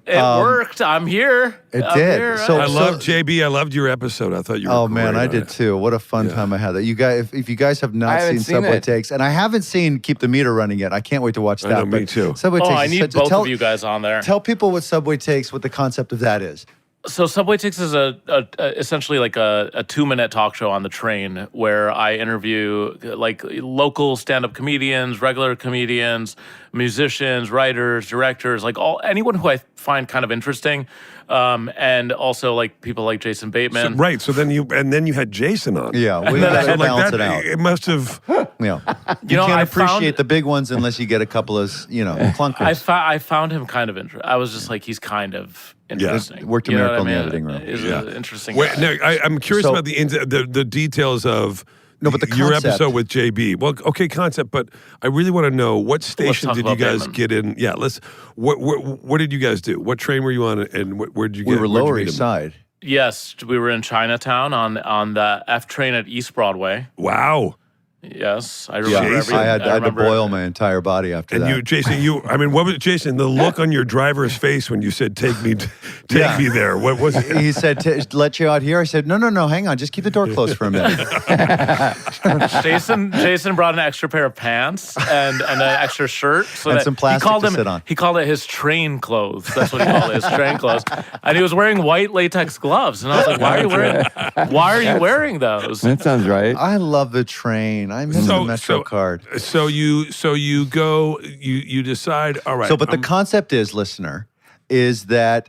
Speaker 2: It worked. I'm here.
Speaker 1: It
Speaker 2: I'm
Speaker 1: did.
Speaker 2: here.
Speaker 1: So-
Speaker 4: I loved JB. I loved your episode. I thought you were
Speaker 1: Oh man,
Speaker 4: great
Speaker 1: I
Speaker 4: on
Speaker 1: did
Speaker 4: it.
Speaker 1: too. What a fun time I had that. You guys, if you guys have
Speaker 3: I
Speaker 1: not
Speaker 3: haven't
Speaker 1: seen
Speaker 3: seen
Speaker 1: Subway
Speaker 3: it.
Speaker 1: Takes, and I haven't seen Keep the Meter Running yet. I can't wait to watch that.
Speaker 4: know, me
Speaker 1: but
Speaker 4: too.
Speaker 1: Subway
Speaker 2: Oh,
Speaker 1: Takes.
Speaker 2: I
Speaker 1: is
Speaker 2: need
Speaker 1: such-
Speaker 2: both
Speaker 1: tell,
Speaker 2: of you guys on there.
Speaker 1: Tell people what Subway Takes, what the concept of that is.
Speaker 2: So Subway Takes is essentially like a 2-minute talk show on the train where I interview like local stand-up comedians, regular comedians, musicians, writers, directors, like anyone who I find kind of interesting, and also like people like Jason Bateman.
Speaker 4: Right. So then you had Jason on.
Speaker 1: Yeah, we
Speaker 2: then I
Speaker 1: gotta
Speaker 2: had,
Speaker 1: balance it out.
Speaker 4: It must have.
Speaker 1: Yeah,
Speaker 2: You know,
Speaker 1: can't
Speaker 2: I
Speaker 1: appreciate
Speaker 2: found-
Speaker 1: the big ones unless you get a couple of clunkers.
Speaker 2: I found him kind of interesting. I was just like, he's kind of interesting.
Speaker 1: Worked a
Speaker 2: You know
Speaker 1: miracle
Speaker 2: what I
Speaker 1: in the
Speaker 2: mean?
Speaker 1: editing room.
Speaker 2: He's
Speaker 4: Yeah.
Speaker 2: an interesting
Speaker 4: Wait,
Speaker 2: guy.
Speaker 4: no, I'm curious
Speaker 1: So-
Speaker 4: about the details of.
Speaker 1: No, but the
Speaker 4: your
Speaker 1: concept.
Speaker 4: episode with JB. Well, okay, concept, but I really want to know what station
Speaker 2: talk
Speaker 4: did you
Speaker 2: about
Speaker 4: guys
Speaker 2: Bateman.
Speaker 4: get in? Yeah, what did you guys do? What train were you on, and where did you get?
Speaker 1: We were
Speaker 4: where'd you
Speaker 1: Lower
Speaker 4: meet
Speaker 1: East
Speaker 4: him?
Speaker 1: Side.
Speaker 2: Yes, we were in Chinatown on the F train at East Broadway.
Speaker 4: Wow.
Speaker 2: Yes, I
Speaker 1: Yeah,
Speaker 2: remember.
Speaker 4: Jason.
Speaker 1: I had to
Speaker 2: remember-
Speaker 1: boil my entire body after
Speaker 4: And
Speaker 1: that.
Speaker 4: you, Jason, I mean, what was Jason? The look on your driver's face when you said, "Take me there." What was it?
Speaker 1: He said, "Let you out here." I said, "No, hang on, just keep the door closed for a minute."
Speaker 2: Jason brought an extra pair of pants and an extra shirt, so
Speaker 1: And
Speaker 2: that
Speaker 1: some plastic
Speaker 2: he called
Speaker 1: to
Speaker 2: him.
Speaker 1: sit on.
Speaker 2: He called it his train clothes. That's what he called it, his train clothes. And he was wearing white latex gloves, and I was like, "Why are you wearing those?"
Speaker 3: That sounds right.
Speaker 1: I love the train. I miss the Metro card.
Speaker 4: So you go. You decide. All right.
Speaker 1: So, but the concept is, listener, is that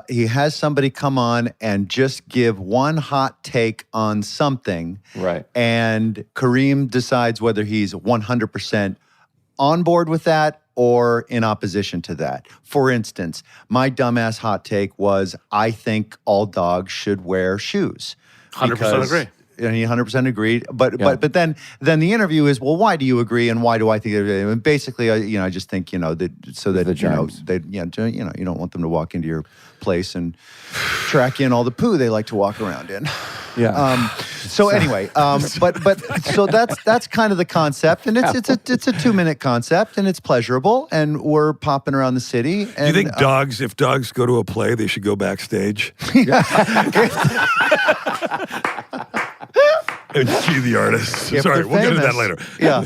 Speaker 1: he has somebody come on and just give one hot take on something.
Speaker 3: Right.
Speaker 1: And Kareem decides whether he's 100% on board with that or in opposition to that. For instance, my dumbass hot take was, I think all dogs should wear shoes.
Speaker 2: 100% agree.
Speaker 1: And he 100% agreed. But then the interview is, well, why do you agree and why do I think? And basically, I just think that so that
Speaker 3: The germs.
Speaker 1: you don't want them to walk into your place and track in all the poo they like to walk around in.
Speaker 3: Yeah.
Speaker 1: So anyway, but so that's kind of the concept, and it's a 2-minute concept, and it's pleasurable, and we're popping around the city. And,
Speaker 4: do you think if dogs go to a play, they should go backstage? And see the artist.
Speaker 1: If
Speaker 4: Sorry,
Speaker 1: they're
Speaker 4: we'll get into that
Speaker 1: famous.
Speaker 4: later.
Speaker 1: Yeah.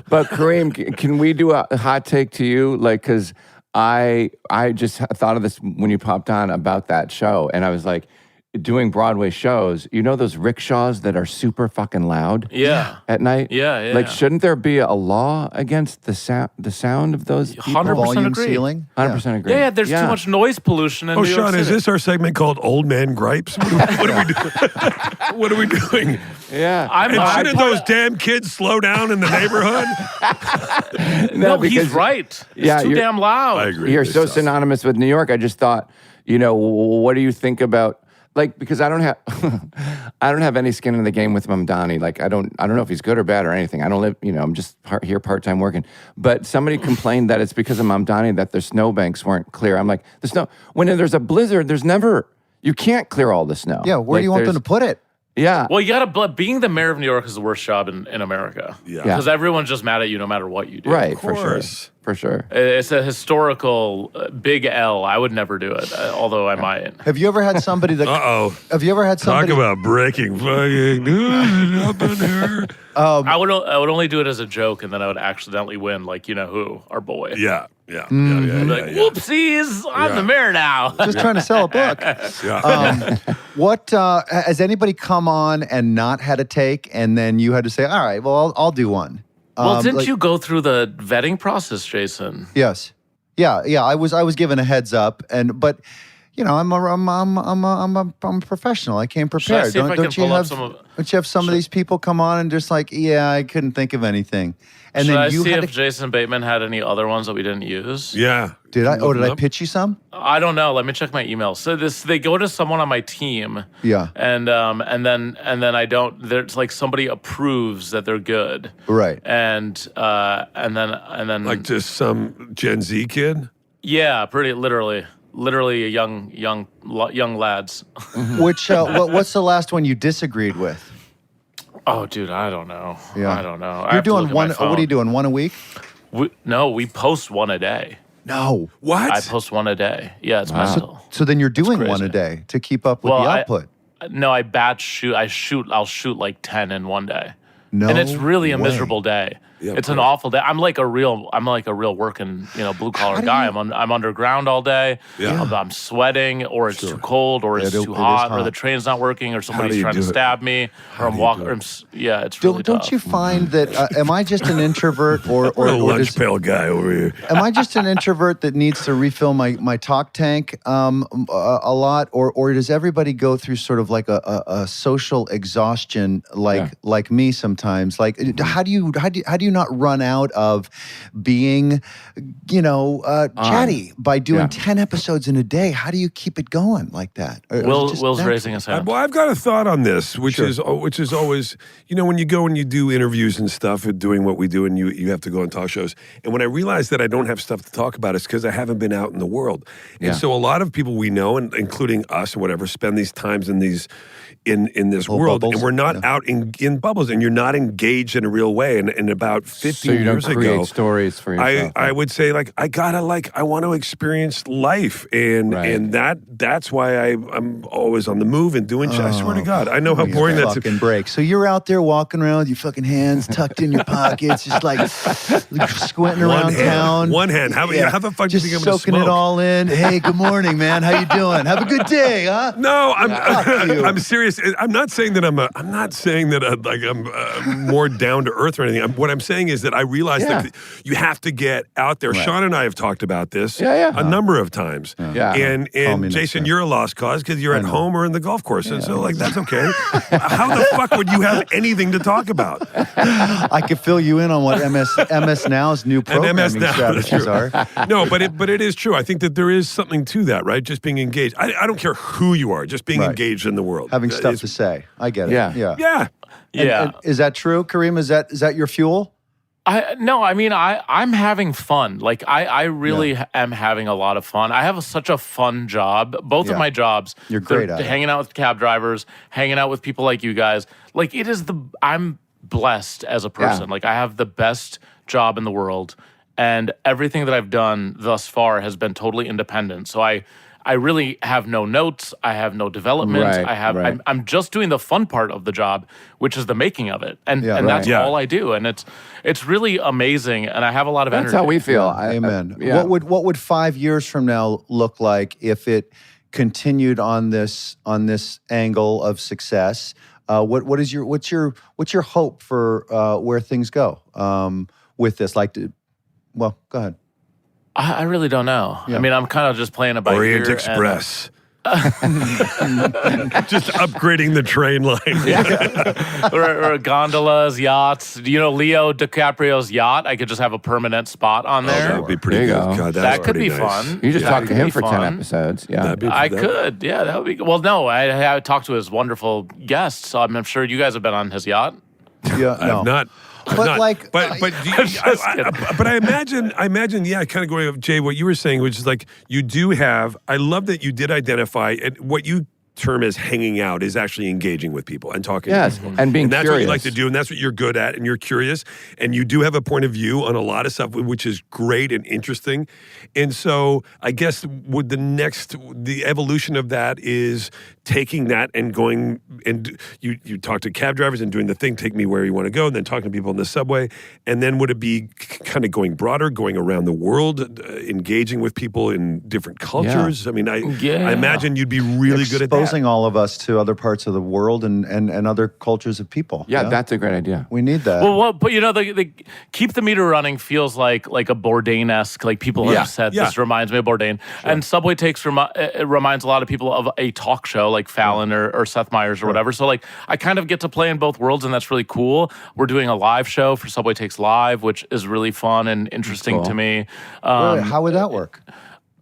Speaker 3: But Kareem, can we do a hot take to you? Like, because I just thought of this when you popped on about that show, and I was like, doing Broadway shows, those rickshaws that are super fucking loud at night?
Speaker 2: Yeah.
Speaker 3: Like, shouldn't there be a law against the sound of those people?
Speaker 2: 100%
Speaker 1: Volume
Speaker 2: agree.
Speaker 1: ceiling.
Speaker 3: 100% agree.
Speaker 2: Yeah, there's too much noise pollution in
Speaker 4: Oh,
Speaker 2: New York
Speaker 4: Sean, is
Speaker 2: City.
Speaker 4: this our segment called Old Man Gripes? What are we doing? What are we doing?
Speaker 3: Yeah.
Speaker 4: And shouldn't those damn kids slow down in the neighborhood?
Speaker 2: No,
Speaker 3: because-
Speaker 2: he's right. It's
Speaker 3: Yeah,
Speaker 2: too
Speaker 3: you're-
Speaker 2: damn loud.
Speaker 4: I agree.
Speaker 3: You're so synonymous with New York. I just thought, what do you think about, like, because I don't have any skin in the game with Mamdani. Like, I don't know if he's good or bad or anything. I don't live, I'm just here part-time working. But somebody complained that it's because of Mamdani that their snowbanks weren't clear. I'm like, when there's a blizzard, you can't clear all the snow.
Speaker 1: Yeah, where do you want them to put it?
Speaker 3: Yeah.
Speaker 2: Well, you gotta. Being the mayor of New York is the worst job in America.
Speaker 4: Yeah.
Speaker 2: Because everyone's just mad at you no matter what you do.
Speaker 3: Right, for sure.
Speaker 4: course.
Speaker 3: For sure.
Speaker 2: It's a historical big L. I would never do it, although I might.
Speaker 1: Have you ever had somebody that?
Speaker 4: Uh-oh.
Speaker 1: Have you ever had
Speaker 4: Talk
Speaker 1: somebody?
Speaker 4: about breaking fucking news up in here.
Speaker 2: I would only do it as a joke, and then I would accidentally win, like who, our boy.
Speaker 4: Yeah.
Speaker 2: Like, whoopsies! I'm
Speaker 4: Yeah.
Speaker 2: the mayor now.
Speaker 1: Just trying to sell a book.
Speaker 4: Yeah.
Speaker 1: What has anybody come on and not had a take, and then you had to say, "All right, well, I'll do one."
Speaker 2: Well, didn't
Speaker 1: like-
Speaker 2: you go through the vetting process, Jason?
Speaker 1: Yes. Yeah. I was given a heads up, but I'm a professional. I came
Speaker 2: Should I
Speaker 1: prepared.
Speaker 2: see if I can pull up some of?
Speaker 1: Don't you have some of these people come on and just like, yeah, I couldn't think of anything, and
Speaker 2: Should
Speaker 1: then
Speaker 2: I
Speaker 1: you
Speaker 2: see
Speaker 1: had
Speaker 2: if
Speaker 1: to,
Speaker 2: Jason Bateman had any other ones that we didn't use?
Speaker 4: Yeah.
Speaker 1: did I? Oh, did I
Speaker 4: Nope.
Speaker 1: pitch you some?
Speaker 2: I don't know. Let me check my email. So they go to someone on my team.
Speaker 1: Yeah.
Speaker 2: And then I don't. There's like somebody approves that they're good.
Speaker 1: Right.
Speaker 2: And then
Speaker 4: Like just some Gen Z kid?
Speaker 2: yeah, pretty literally a young lads.
Speaker 1: Which what's the last one you disagreed with?
Speaker 2: Oh, dude, I don't know.
Speaker 1: Yeah.
Speaker 2: I don't know. I
Speaker 1: You're
Speaker 2: have to
Speaker 1: doing
Speaker 2: look at
Speaker 1: one.
Speaker 2: my
Speaker 1: What are you
Speaker 2: phone.
Speaker 1: doing? One a week?
Speaker 2: We post one a day.
Speaker 1: No.
Speaker 4: What?
Speaker 2: I post one a day. Yeah, it's mental.
Speaker 1: So then you're doing one
Speaker 2: crazy.
Speaker 1: a day to keep up with
Speaker 2: Well,
Speaker 1: the output.
Speaker 2: No, I batch shoot. I'll shoot like 10 in one day.
Speaker 1: No.
Speaker 2: And it's really a
Speaker 1: way.
Speaker 2: miserable day.
Speaker 4: Yeah, of
Speaker 2: It's an
Speaker 4: course.
Speaker 2: awful day. I'm like a real working, blue collar guy. I'm underground all day.
Speaker 4: Yeah.
Speaker 2: I'm sweating, or it's too cold, or it's
Speaker 1: It
Speaker 2: too
Speaker 1: is
Speaker 2: hot, or
Speaker 1: hot.
Speaker 2: the train's not working, or
Speaker 4: do
Speaker 2: somebody's
Speaker 4: you
Speaker 2: trying to
Speaker 4: do it?
Speaker 2: stab me, or I'm
Speaker 4: do you
Speaker 2: walking.
Speaker 4: do it?
Speaker 2: Yeah, it's really
Speaker 1: Don't
Speaker 2: tough.
Speaker 1: you find that? Am I just an introvert, or
Speaker 4: We're a lunch
Speaker 1: does,
Speaker 4: pail guy over here.
Speaker 1: am I just an introvert that needs to refill my talk tank a lot, or does everybody go through sort of like a social exhaustion like me sometimes? Like, how do you not run out of being, chatty by doing 10 episodes in a day? How do you keep it going like that? Or is it just
Speaker 2: Will's
Speaker 1: natural?
Speaker 2: raising his hand.
Speaker 4: Well, I've got a thought on this, which is always, when you go and you do interviews and stuff, and doing what we do, and you have to go on talk shows. And when I realize that I don't have stuff to talk about, it's because I haven't been out in the world. And so a lot of people we know, and including us or whatever, spend these times in these in this
Speaker 1: Little
Speaker 4: world,
Speaker 1: bubbles.
Speaker 4: and we're not out in bubbles, and you're not engaged in a real way. And about 15
Speaker 3: So you don't
Speaker 4: years
Speaker 3: create
Speaker 4: ago,
Speaker 3: stories for yourself.
Speaker 4: I would say I want to experience life, and that's why I'm always on the move and doing shit. I swear to God, I know how boring that's.
Speaker 1: Fucking break. So you're out there walking around with your fucking hands tucked in your pockets, just like squinting around town.
Speaker 4: One hand. How the fuck do you
Speaker 1: just
Speaker 4: think I'm gonna
Speaker 1: soaking
Speaker 4: smoke?
Speaker 1: it all in. Hey, good morning, man. How you doing? Have a good day, huh?
Speaker 4: No,
Speaker 1: Fuck you.
Speaker 4: I'm serious. I'm not saying that I'm more down to earth or anything. What I'm saying is that I realize that you have to get out there. Sean and I have talked about this a number of times.
Speaker 3: Yeah.
Speaker 4: And
Speaker 1: Call me next
Speaker 4: Jason,
Speaker 1: time.
Speaker 4: you're a lost cause because you're at home or in the golf course, and so that's okay. How the fuck would you have anything to talk about?
Speaker 1: I could fill you in on what MS Now's new programming strategies are.
Speaker 4: No, but it is true. I think that there is something to that, right? Just being engaged. I don't care who you are, just being engaged in the world.
Speaker 1: Having stuff
Speaker 4: It's-
Speaker 1: to say. I get it.
Speaker 3: Yeah.
Speaker 1: Yeah.
Speaker 4: Yeah.
Speaker 1: And is that true, Kareem? Is that your fuel?
Speaker 2: I'm having fun. Like I really am having a lot of fun. I have such a fun job. Both of my jobs.
Speaker 1: You're great at it.
Speaker 2: hanging out with cab drivers, hanging out with people like you guys. Like I'm blessed as a person. Like I have the best job in the world, and everything that I've done thus far has been totally independent. So I really have no notes. I have no development.
Speaker 3: Right.
Speaker 2: I'm just doing the fun part of the job, which is the making of it, and that's all I do. And it's really amazing, and I have a lot of energy.
Speaker 3: That's how we feel.
Speaker 1: Amen.
Speaker 3: Yeah.
Speaker 1: What would 5 years from now look like if it continued on this angle of success? What's your hope for where things go with this? Well, go ahead.
Speaker 2: I really don't know.
Speaker 1: Yeah.
Speaker 2: I mean, I'm kind of just playing it by
Speaker 4: Orient
Speaker 2: ear.
Speaker 4: Express. Just upgrading the train line.
Speaker 2: or gondolas, yachts. Leo DiCaprio's yacht. I could just have a permanent spot on there.
Speaker 4: That would be pretty
Speaker 3: There you
Speaker 4: good.
Speaker 3: go.
Speaker 4: God,
Speaker 2: that
Speaker 4: that's
Speaker 2: could be
Speaker 4: pretty nice.
Speaker 2: fun.
Speaker 3: You just
Speaker 2: That
Speaker 3: talked to
Speaker 2: could
Speaker 3: him
Speaker 2: be
Speaker 3: for 10
Speaker 2: fun.
Speaker 3: episodes. Yeah.
Speaker 4: That'd be-
Speaker 2: I
Speaker 4: that-
Speaker 2: could. Yeah, that would be. Well, no, I talked to his wonderful guests. So I'm sure you guys have been on his yacht.
Speaker 1: Yeah,
Speaker 4: I have not.
Speaker 1: But
Speaker 4: not.
Speaker 1: like,
Speaker 4: but do you, but I imagine, kind of going with Jay, what you were saying, which is like you do have. I love that you did identify and what you term as hanging out is actually engaging with people and talking.
Speaker 3: Yes,
Speaker 4: to people.
Speaker 3: and being
Speaker 4: that's
Speaker 3: curious.
Speaker 4: what you like to do, and that's what you're good at, and you're curious, and you do have a point of view on a lot of stuff, which is great and interesting. And so, I guess the evolution of that is taking that and going and you talk to cab drivers and doing the thing, take me where you want to go, and then talking to people in the subway, and then would it be kind of going broader, going around the world, engaging with people in different cultures? I mean, I imagine you'd be really good at that.
Speaker 1: Exposing all of us to other parts of the world and other cultures of people.
Speaker 3: Yeah, that's a great idea.
Speaker 1: We need that.
Speaker 2: Well, but the keep the meter running feels like a Bourdain-esque. Like people have said, this reminds me of Bourdain. Sure. And Subway Takes it reminds a lot of people of a talk show like Fallon or Seth Meyers or whatever. So like I kind of get to play in both worlds, and that's really cool. We're doing a live show for Subway Takes Live, which is really fun and interesting to me.
Speaker 1: How would that work?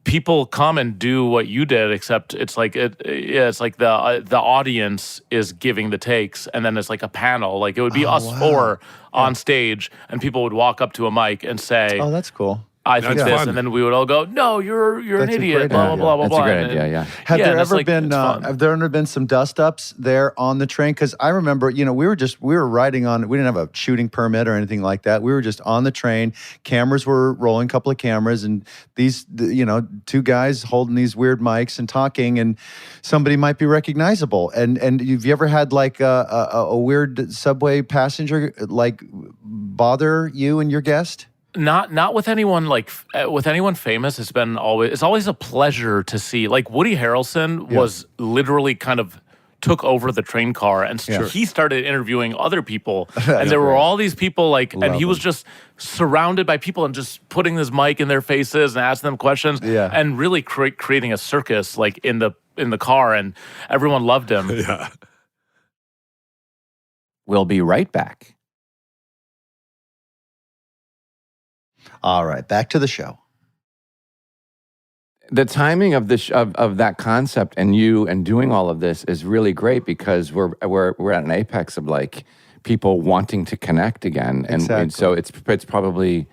Speaker 2: People come and do what you did, except it's like it's like the audience is giving the takes, and then it's like a panel. Like it would be us four on stage, and people would walk up to a mic and say,
Speaker 1: "Oh, that's cool."
Speaker 2: I think
Speaker 4: That's
Speaker 2: this,
Speaker 4: fun.
Speaker 2: and then we would all go, "No, you're an idiot." Blah blah blah blah
Speaker 3: That's
Speaker 2: blah.
Speaker 3: a great idea. Yeah.
Speaker 1: Have there
Speaker 2: it's
Speaker 1: ever
Speaker 2: like,
Speaker 1: been
Speaker 2: it's fun.
Speaker 1: have there ever been some dust ups there on the train? Because I remember, we were riding on. We didn't have a shooting permit or anything like that. We were just on the train. Cameras were rolling, a couple of cameras, and these two guys holding these weird mics and talking, and somebody might be recognizable. And have you ever had like a weird subway passenger like bother you and your guest?
Speaker 2: Not with anyone with anyone famous. It's always a pleasure to see. Like Woody Harrelson was literally kind of took over the train car, and he started interviewing other people, and there were all these people and he was just surrounded by people and just putting his mic in their faces and asking them questions, and really creating a circus like in the car, and everyone loved him.
Speaker 4: Yeah.
Speaker 3: We'll be right back.
Speaker 1: All right, back to the show.
Speaker 3: The timing of of that concept and you and doing all of this is really great because we're at an apex of like people wanting to connect again, and so it's probably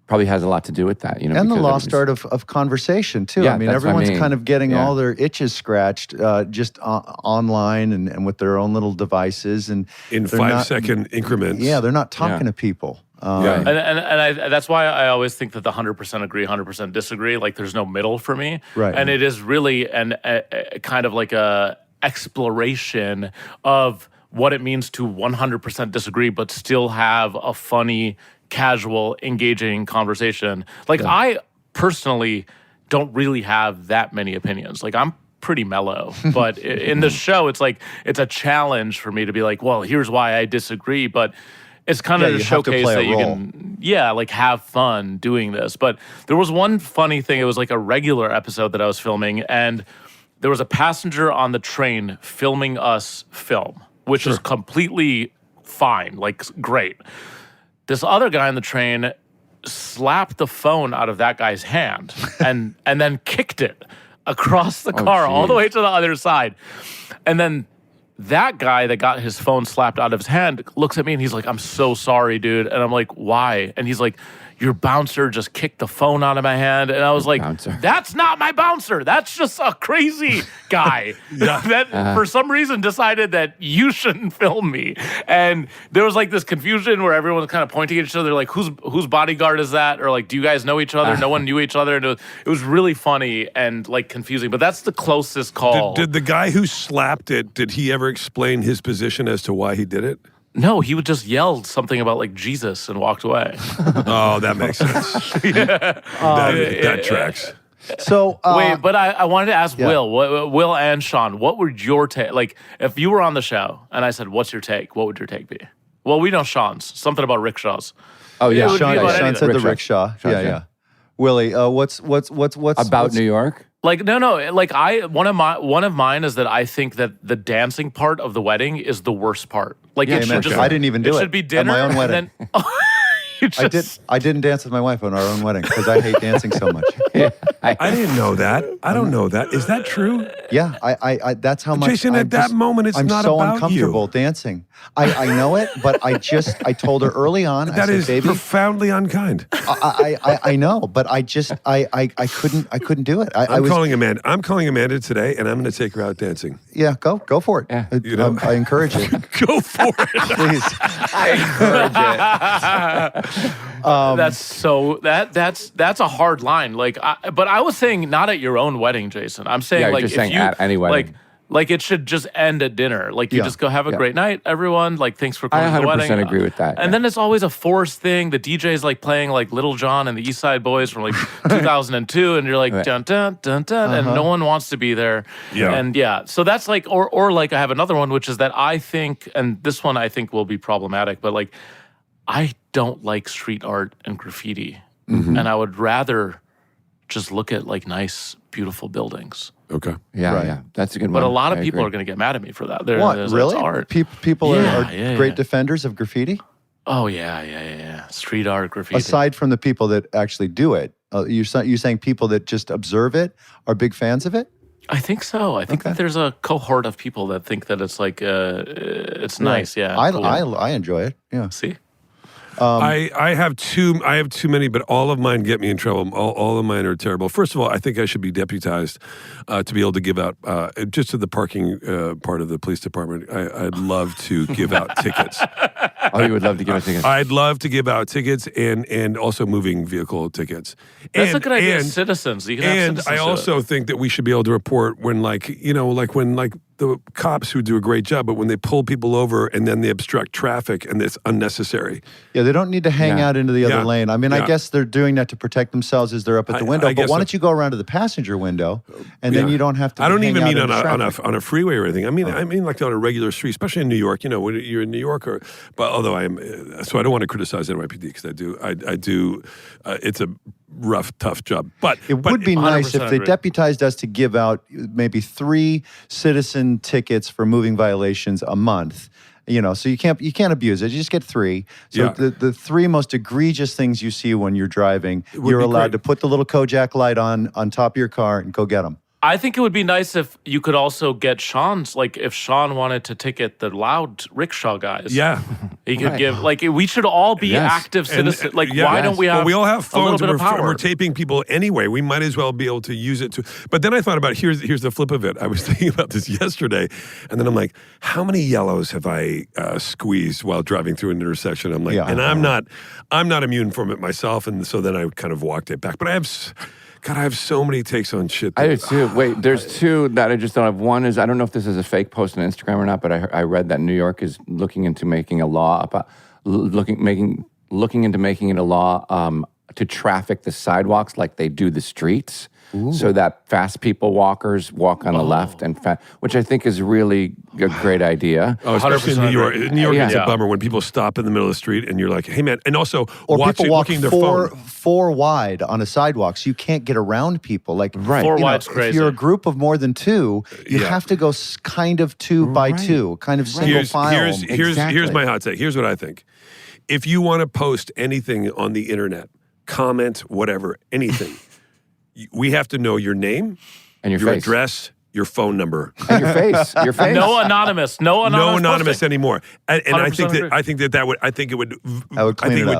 Speaker 3: has a lot to do with that,
Speaker 1: and the lost art of conversation too.
Speaker 3: Yeah,
Speaker 1: I mean,
Speaker 3: that's what I
Speaker 1: everyone's
Speaker 3: mean.
Speaker 1: kind of getting
Speaker 3: Yeah.
Speaker 1: all their itches scratched just online and with their own little devices, and
Speaker 4: In
Speaker 1: they're
Speaker 4: 5-second increments.
Speaker 1: Yeah, they're not talking to people.
Speaker 3: Right.
Speaker 2: And that's why I always think that the 100% agree, 100% disagree. Like there's no middle for me.
Speaker 1: Right.
Speaker 2: And it is really a kind of like a exploration of what it means to 100% disagree, but still have a funny, casual, engaging conversation. Like I personally don't really have that many opinions. Like I'm pretty mellow, but in the show, it's like it's a challenge for me to be like, well, here's why I disagree, but it's kind of to
Speaker 1: you have to
Speaker 2: showcase
Speaker 1: play a
Speaker 2: that you
Speaker 1: role.
Speaker 2: can, like have fun doing this. But there was one funny thing. It was like a regular episode that I was filming, and there was a passenger on the train filming us film, which is completely fine, like great. This other guy on the train slapped the phone out of that guy's hand and then kicked it across the car all the way to the other side. And then that guy that got his phone slapped out of his hand looks at me and he's like, "I'm so sorry, dude." And I'm like, "Why?" And he's like, "Your bouncer just kicked the phone out of my hand." And I was like,
Speaker 3: Bouncer.
Speaker 2: "That's not my bouncer. That's just a crazy guy that for some reason decided that you shouldn't film me." And there was like this confusion where everyone was kind of pointing at each other like, whose bodyguard is that? Or like, do you guys know each other? No one knew each other. And it was really funny and like confusing. But that's the closest call.
Speaker 4: Did the guy who slapped it, did he ever explain his position as to why he did it?
Speaker 2: No, he would just yelled something about like Jesus and walked away.
Speaker 4: Oh, that makes sense. That tracks.
Speaker 1: So
Speaker 2: Wait, but I wanted to ask Will and Sean, what would your take? Like, if you were on the show and I said, "What's your take?" What would your take be? Well, we know Sean's something about rickshaws.
Speaker 3: Oh yeah,
Speaker 2: It would be about
Speaker 1: Sean
Speaker 2: anything.
Speaker 1: said the rickshaw. Yeah. Willie, what's
Speaker 3: about New York.
Speaker 2: Like no, like one of mine is that I think that the dancing part of the wedding is the worst part. Like it
Speaker 1: Amen.
Speaker 2: should just
Speaker 1: I didn't even do it
Speaker 2: should be
Speaker 1: at
Speaker 2: dinner
Speaker 1: my own wedding.
Speaker 2: And then, you just,
Speaker 1: I didn't dance with my wife on our own wedding because I hate dancing so much.
Speaker 4: I didn't know that. I don't know that. Is that true?
Speaker 1: Yeah, I that's how much.
Speaker 4: Jason, at that moment, it's
Speaker 1: I'm
Speaker 4: not
Speaker 1: so
Speaker 4: about
Speaker 1: uncomfortable dancing. I know it, but I told her early on.
Speaker 4: That
Speaker 1: I
Speaker 4: is
Speaker 1: said, "Baby,
Speaker 4: profoundly unkind.
Speaker 1: I know, but I couldn't do it.
Speaker 4: I'm calling Amanda today, and I'm going to take her out dancing.
Speaker 1: Yeah, go for it.
Speaker 3: Yeah.
Speaker 4: You know?
Speaker 1: I encourage it.
Speaker 4: Go for it.
Speaker 1: Please.
Speaker 3: I encourage it.
Speaker 2: that's a hard line. Like, but I was saying not at your own wedding, Jason. I'm saying
Speaker 3: Yeah, you're
Speaker 2: like
Speaker 3: just
Speaker 2: if
Speaker 3: saying
Speaker 2: you
Speaker 3: at any wedding.
Speaker 2: like Like it should just end at dinner. Like you just go have a great night, everyone. Like thanks for coming to the wedding.
Speaker 3: I 100% agree with that.
Speaker 2: And then it's always a forced thing. The DJ's like playing like Little John and the East Side Boys from like 2002, and you're like dun dun dun dun, and no one wants to be there.
Speaker 4: Yeah.
Speaker 2: And so that's like, or like I have another one, which is that I think, and this one I think will be problematic, but like I don't like street art and graffiti, and I would rather just look at like nice, beautiful buildings.
Speaker 4: Okay.
Speaker 3: Yeah, that's a good one.
Speaker 2: But a lot of
Speaker 3: I
Speaker 2: people
Speaker 3: agree.
Speaker 2: are going to get mad at me for that.
Speaker 1: What, really?
Speaker 2: It's art.
Speaker 1: People are great defenders of graffiti?
Speaker 2: Oh, yeah. Street art, graffiti.
Speaker 1: Aside from the people that actually do it, you're saying people that just observe it are big fans of it?
Speaker 2: I think so. I think that there's a cohort of people that think that it's like, it's nice. Yeah. Cool.
Speaker 1: I enjoy it. Yeah.
Speaker 2: See?
Speaker 4: I have too many, but all of mine get me in trouble. All of mine are terrible. First of all, I think I should be deputized to be able to give out just to the parking part of the police department. I'd love to give out tickets.
Speaker 3: Oh, you would love to give out tickets?
Speaker 4: I'd love to give out tickets and also moving vehicle tickets.
Speaker 2: That's a good idea. Citizens. You can have citizens.
Speaker 4: I also think that we should be able to report when when the cops who do a great job, but when they pull people over and then they obstruct traffic and it's unnecessary.
Speaker 1: Yeah, they don't need to hang out into the other lane. I mean, I guess they're doing that to protect themselves as they're up at the window. But why don't you go around to the passenger window and then you don't have to?
Speaker 4: I don't even mean on
Speaker 1: a
Speaker 4: a freeway or anything. I mean like on a regular street, especially in New York. You know, when you're in New York, but although I don't want to criticize NYPD because I do. It's a rough, tough job. But
Speaker 1: it would be nice if they deputized us to give out maybe 3 citizen tickets for moving violations a month. You know, so you can't abuse it. You just get 3. So the 3 most egregious things you see when you're driving, you're allowed to put the little Kojak light on top of your car and go get them.
Speaker 2: I think it would be nice if you could also get Sean's, like if Sean wanted to ticket the loud rickshaw guys.
Speaker 4: Yeah.
Speaker 2: He could give, like we should all be active citizens. Like why don't we have
Speaker 4: we all have phones
Speaker 2: a little bit of power?
Speaker 4: We're taping people anyway. We might as well be able to use it to. But then I thought about, here's the flip of it. I was thinking about this yesterday and then I'm like, how many yellows have I squeezed while driving through an intersection? I'm like, and I'm not immune from it myself. And so then I kind of walked it back. But I have so many takes on shit.
Speaker 3: I do too. Wait, there's 2 that I just don't have. One is, I don't know if this is a fake post on Instagram or not, but I read that New York is looking into making a law about looking into making it a law to traffic the sidewalks like they do the streets. Ooh. So that fast people walkers walk on the left, which I think is really a great idea.
Speaker 4: Oh, especially in New York. New York is a bummer when people stop in the middle of the street and you're like, hey man, and also
Speaker 1: people walk
Speaker 4: looking their phone.
Speaker 1: 4 wide on a sidewalk, so you can't get around people. Like
Speaker 2: 4 wide's crazy.
Speaker 1: If you're a group of more than 2, you have to go kind of 2 by 2, kind of single file.
Speaker 4: Here's my hot take. Here's what I think. If you want to post anything on the internet, comment, whatever, anything, we have to know your name,
Speaker 3: and your face.
Speaker 4: Address, your phone number,
Speaker 3: and your face.
Speaker 2: No anonymous
Speaker 4: anymore. And I think it would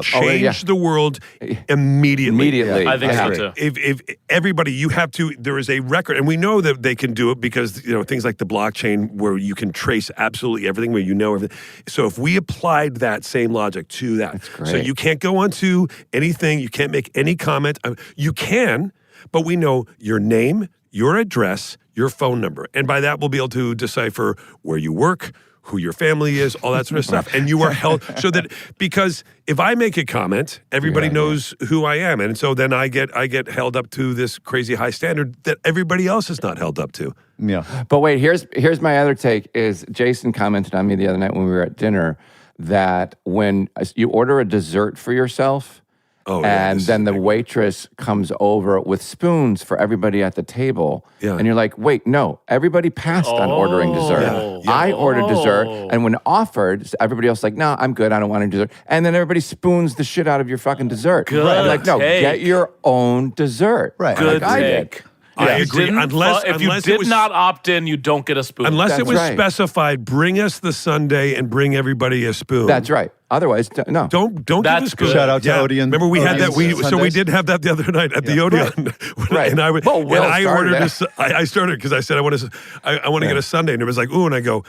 Speaker 4: change the world immediately.
Speaker 2: I think so too.
Speaker 4: If everybody, you have to. There is a record, and we know that they can do it because things like the blockchain, where you can trace absolutely everything, where you know everything. So if we applied that same logic to that, so you can't go onto anything, you can't make any comment. You can. But we know your name, your address, your phone number. And by that, we'll be able to decipher where you work, who your family is, all that sort of stuff. And you are held, so that, because if I make a comment, everybody knows who I am. And so then I get held up to this crazy high standard that everybody else is not held up to.
Speaker 1: Yeah.
Speaker 3: But wait, here's my other take is Jason commented on me the other night when we were at dinner that when you order a dessert for yourself, then the waitress comes over with spoons for everybody at the table. Yeah. And you're like, wait, no, everybody passed on ordering dessert. Yeah. I ordered dessert, and when offered, everybody else is like, no, I'm good, I don't want any dessert. And then everybody spoons the shit out of your fucking dessert.
Speaker 2: Good
Speaker 3: I'm like, no, get your own dessert.
Speaker 1: Right.
Speaker 2: Good
Speaker 3: like
Speaker 2: take.
Speaker 4: I agree.
Speaker 2: If you did not opt in, you don't get a spoon.
Speaker 4: Unless it was specified, bring us the sundae and bring everybody a spoon.
Speaker 3: That's right. Otherwise, no.
Speaker 4: Don't do the spoon.
Speaker 1: Shout out to Odeon.
Speaker 4: Remember we had that. So we did have that the other night at the Odeon.
Speaker 3: Right.
Speaker 4: And I ordered. I started because I said I want to get a sundae, and it was like, ooh, and I go,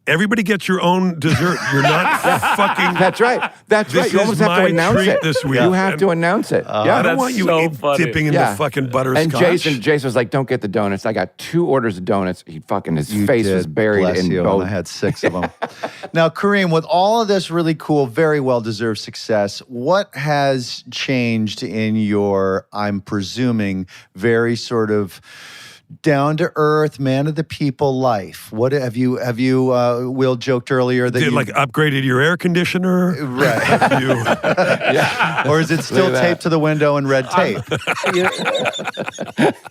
Speaker 4: everybody gets your own dessert. You're not fucking.
Speaker 3: That's right. That's
Speaker 4: This
Speaker 3: right. You
Speaker 4: is
Speaker 3: almost have to
Speaker 4: my
Speaker 3: announce
Speaker 4: treat
Speaker 3: it.
Speaker 4: this week.
Speaker 3: You have
Speaker 4: And-
Speaker 3: to announce it.
Speaker 4: I
Speaker 3: Yeah.
Speaker 4: don't want you
Speaker 2: so funny.
Speaker 4: dipping in the fucking butterscotch.
Speaker 3: And Jason was like, "Don't get the donuts." I got 2 orders of donuts. His
Speaker 1: You
Speaker 3: face
Speaker 1: did,
Speaker 3: was buried
Speaker 1: bless
Speaker 3: in
Speaker 1: you,
Speaker 3: both.
Speaker 1: and I had 6 of them. Now, Kareem, with all of this really cool, very well-deserved success, what has changed in your, I'm presuming, very sort of down-to-earth, man of the people life? What have you? Will joked earlier that
Speaker 4: Did
Speaker 1: you
Speaker 4: like upgraded your air conditioner?
Speaker 1: right,
Speaker 4: Have you-
Speaker 1: or is it still
Speaker 3: Look at that.
Speaker 1: taped to the window in red tape?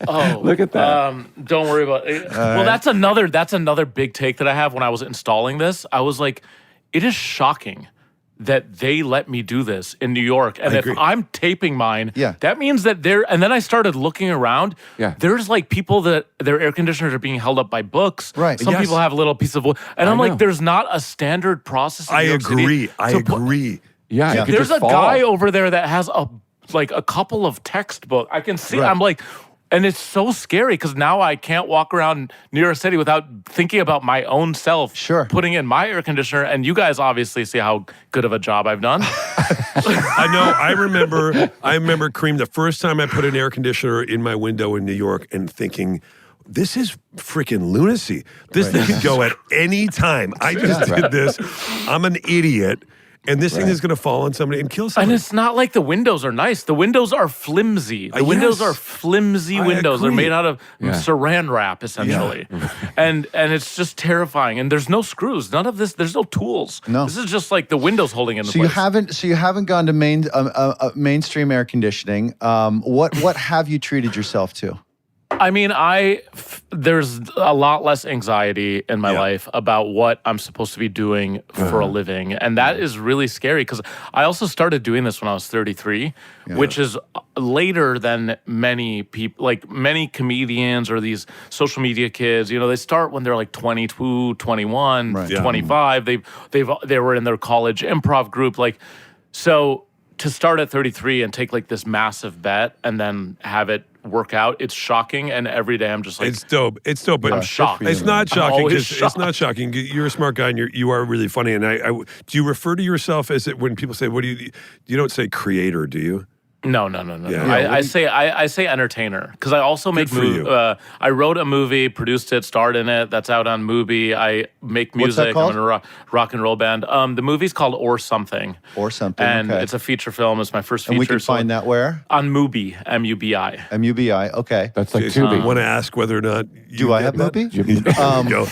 Speaker 2: Oh,
Speaker 3: Look at that.
Speaker 2: Don't worry about it. Well, that's another big take that I have when I was installing this. I was like, it is shocking that they let me do this in New York. And if
Speaker 4: agree.
Speaker 2: I'm taping mine,
Speaker 1: Yeah.
Speaker 2: that means that and then I started looking around.
Speaker 3: Yeah.
Speaker 2: There's like people that their air conditioners are being held up by books.
Speaker 1: Right.
Speaker 2: Some
Speaker 4: Yes.
Speaker 2: people have a little piece of wood. And I'm
Speaker 3: know.
Speaker 2: like, there's not a standard process in
Speaker 4: I
Speaker 2: New York City
Speaker 4: agree. I
Speaker 2: to put-
Speaker 4: agree.
Speaker 3: Yeah, it could
Speaker 2: there's
Speaker 3: just
Speaker 2: a
Speaker 3: fall.
Speaker 2: guy over there that has a couple of textbook. I can see.
Speaker 1: Right.
Speaker 2: I'm like, and it's so scary because now I can't walk around New York City without thinking about my own self.
Speaker 1: Sure.
Speaker 2: Putting in my air conditioner, and you guys obviously see how good of a job I've done.
Speaker 4: I know. I remember, Kareem, the first time I put an air conditioner in my window in New York and thinking, this is freaking lunacy. This thing could go at any time. I just did this. I'm an idiot. And this thing is going to fall on somebody and kill
Speaker 2: And
Speaker 4: somebody.
Speaker 2: it's not like the windows are nice. The windows are flimsy. The windows
Speaker 4: yes.
Speaker 2: are flimsy
Speaker 4: I
Speaker 2: windows. They're
Speaker 4: agree.
Speaker 2: made out of saran wrap, essentially. And it's just terrifying. And there's no screws. None of this. There's no tools.
Speaker 1: No.
Speaker 2: This is just like the windows holding into
Speaker 1: So
Speaker 2: place.
Speaker 1: you haven't gone to mainstream air conditioning. What have you treated yourself to?
Speaker 2: I mean, there's a lot less anxiety in my life about what I'm supposed to be doing for a living. And that is really scary because I also started doing this when I was 33, which is later than many people, like many comedians or these social media kids. You know, they start when they're like 22, 21,
Speaker 1: Right.
Speaker 2: 25. They were in their college improv group. So to start at 33 and take like this massive bet and then have it work out, it's shocking. And every day I'm just like,
Speaker 4: It's dope. It's dope, but
Speaker 2: I'm shocked.
Speaker 4: It's not
Speaker 2: I'm
Speaker 4: shocking
Speaker 2: always
Speaker 4: because it's not shocking. You're a smart guy and you are really funny. And do you refer to yourself as when people say, "What do you don't say creator, do you?"
Speaker 2: No.
Speaker 4: Yeah.
Speaker 2: I say entertainer because I also make
Speaker 4: for you.
Speaker 2: movies. I wrote a movie, produced it, starred in it. That's out on Mubi. I make
Speaker 1: What's that
Speaker 2: music.
Speaker 1: called?
Speaker 2: I'm in a rock and roll band. The movie's called Or Something.
Speaker 1: Or Something,
Speaker 2: And
Speaker 1: okay.
Speaker 2: it's a feature film. It's my first feature.
Speaker 1: And we can
Speaker 2: so
Speaker 1: find that where?
Speaker 2: on Mubi, MUBI.
Speaker 1: MUBI. Okay.
Speaker 3: That's like
Speaker 4: Jason,
Speaker 3: Tubi.
Speaker 4: want to ask whether or not you
Speaker 1: Do I
Speaker 4: get
Speaker 1: have
Speaker 4: that?
Speaker 1: Mubi?
Speaker 4: Go.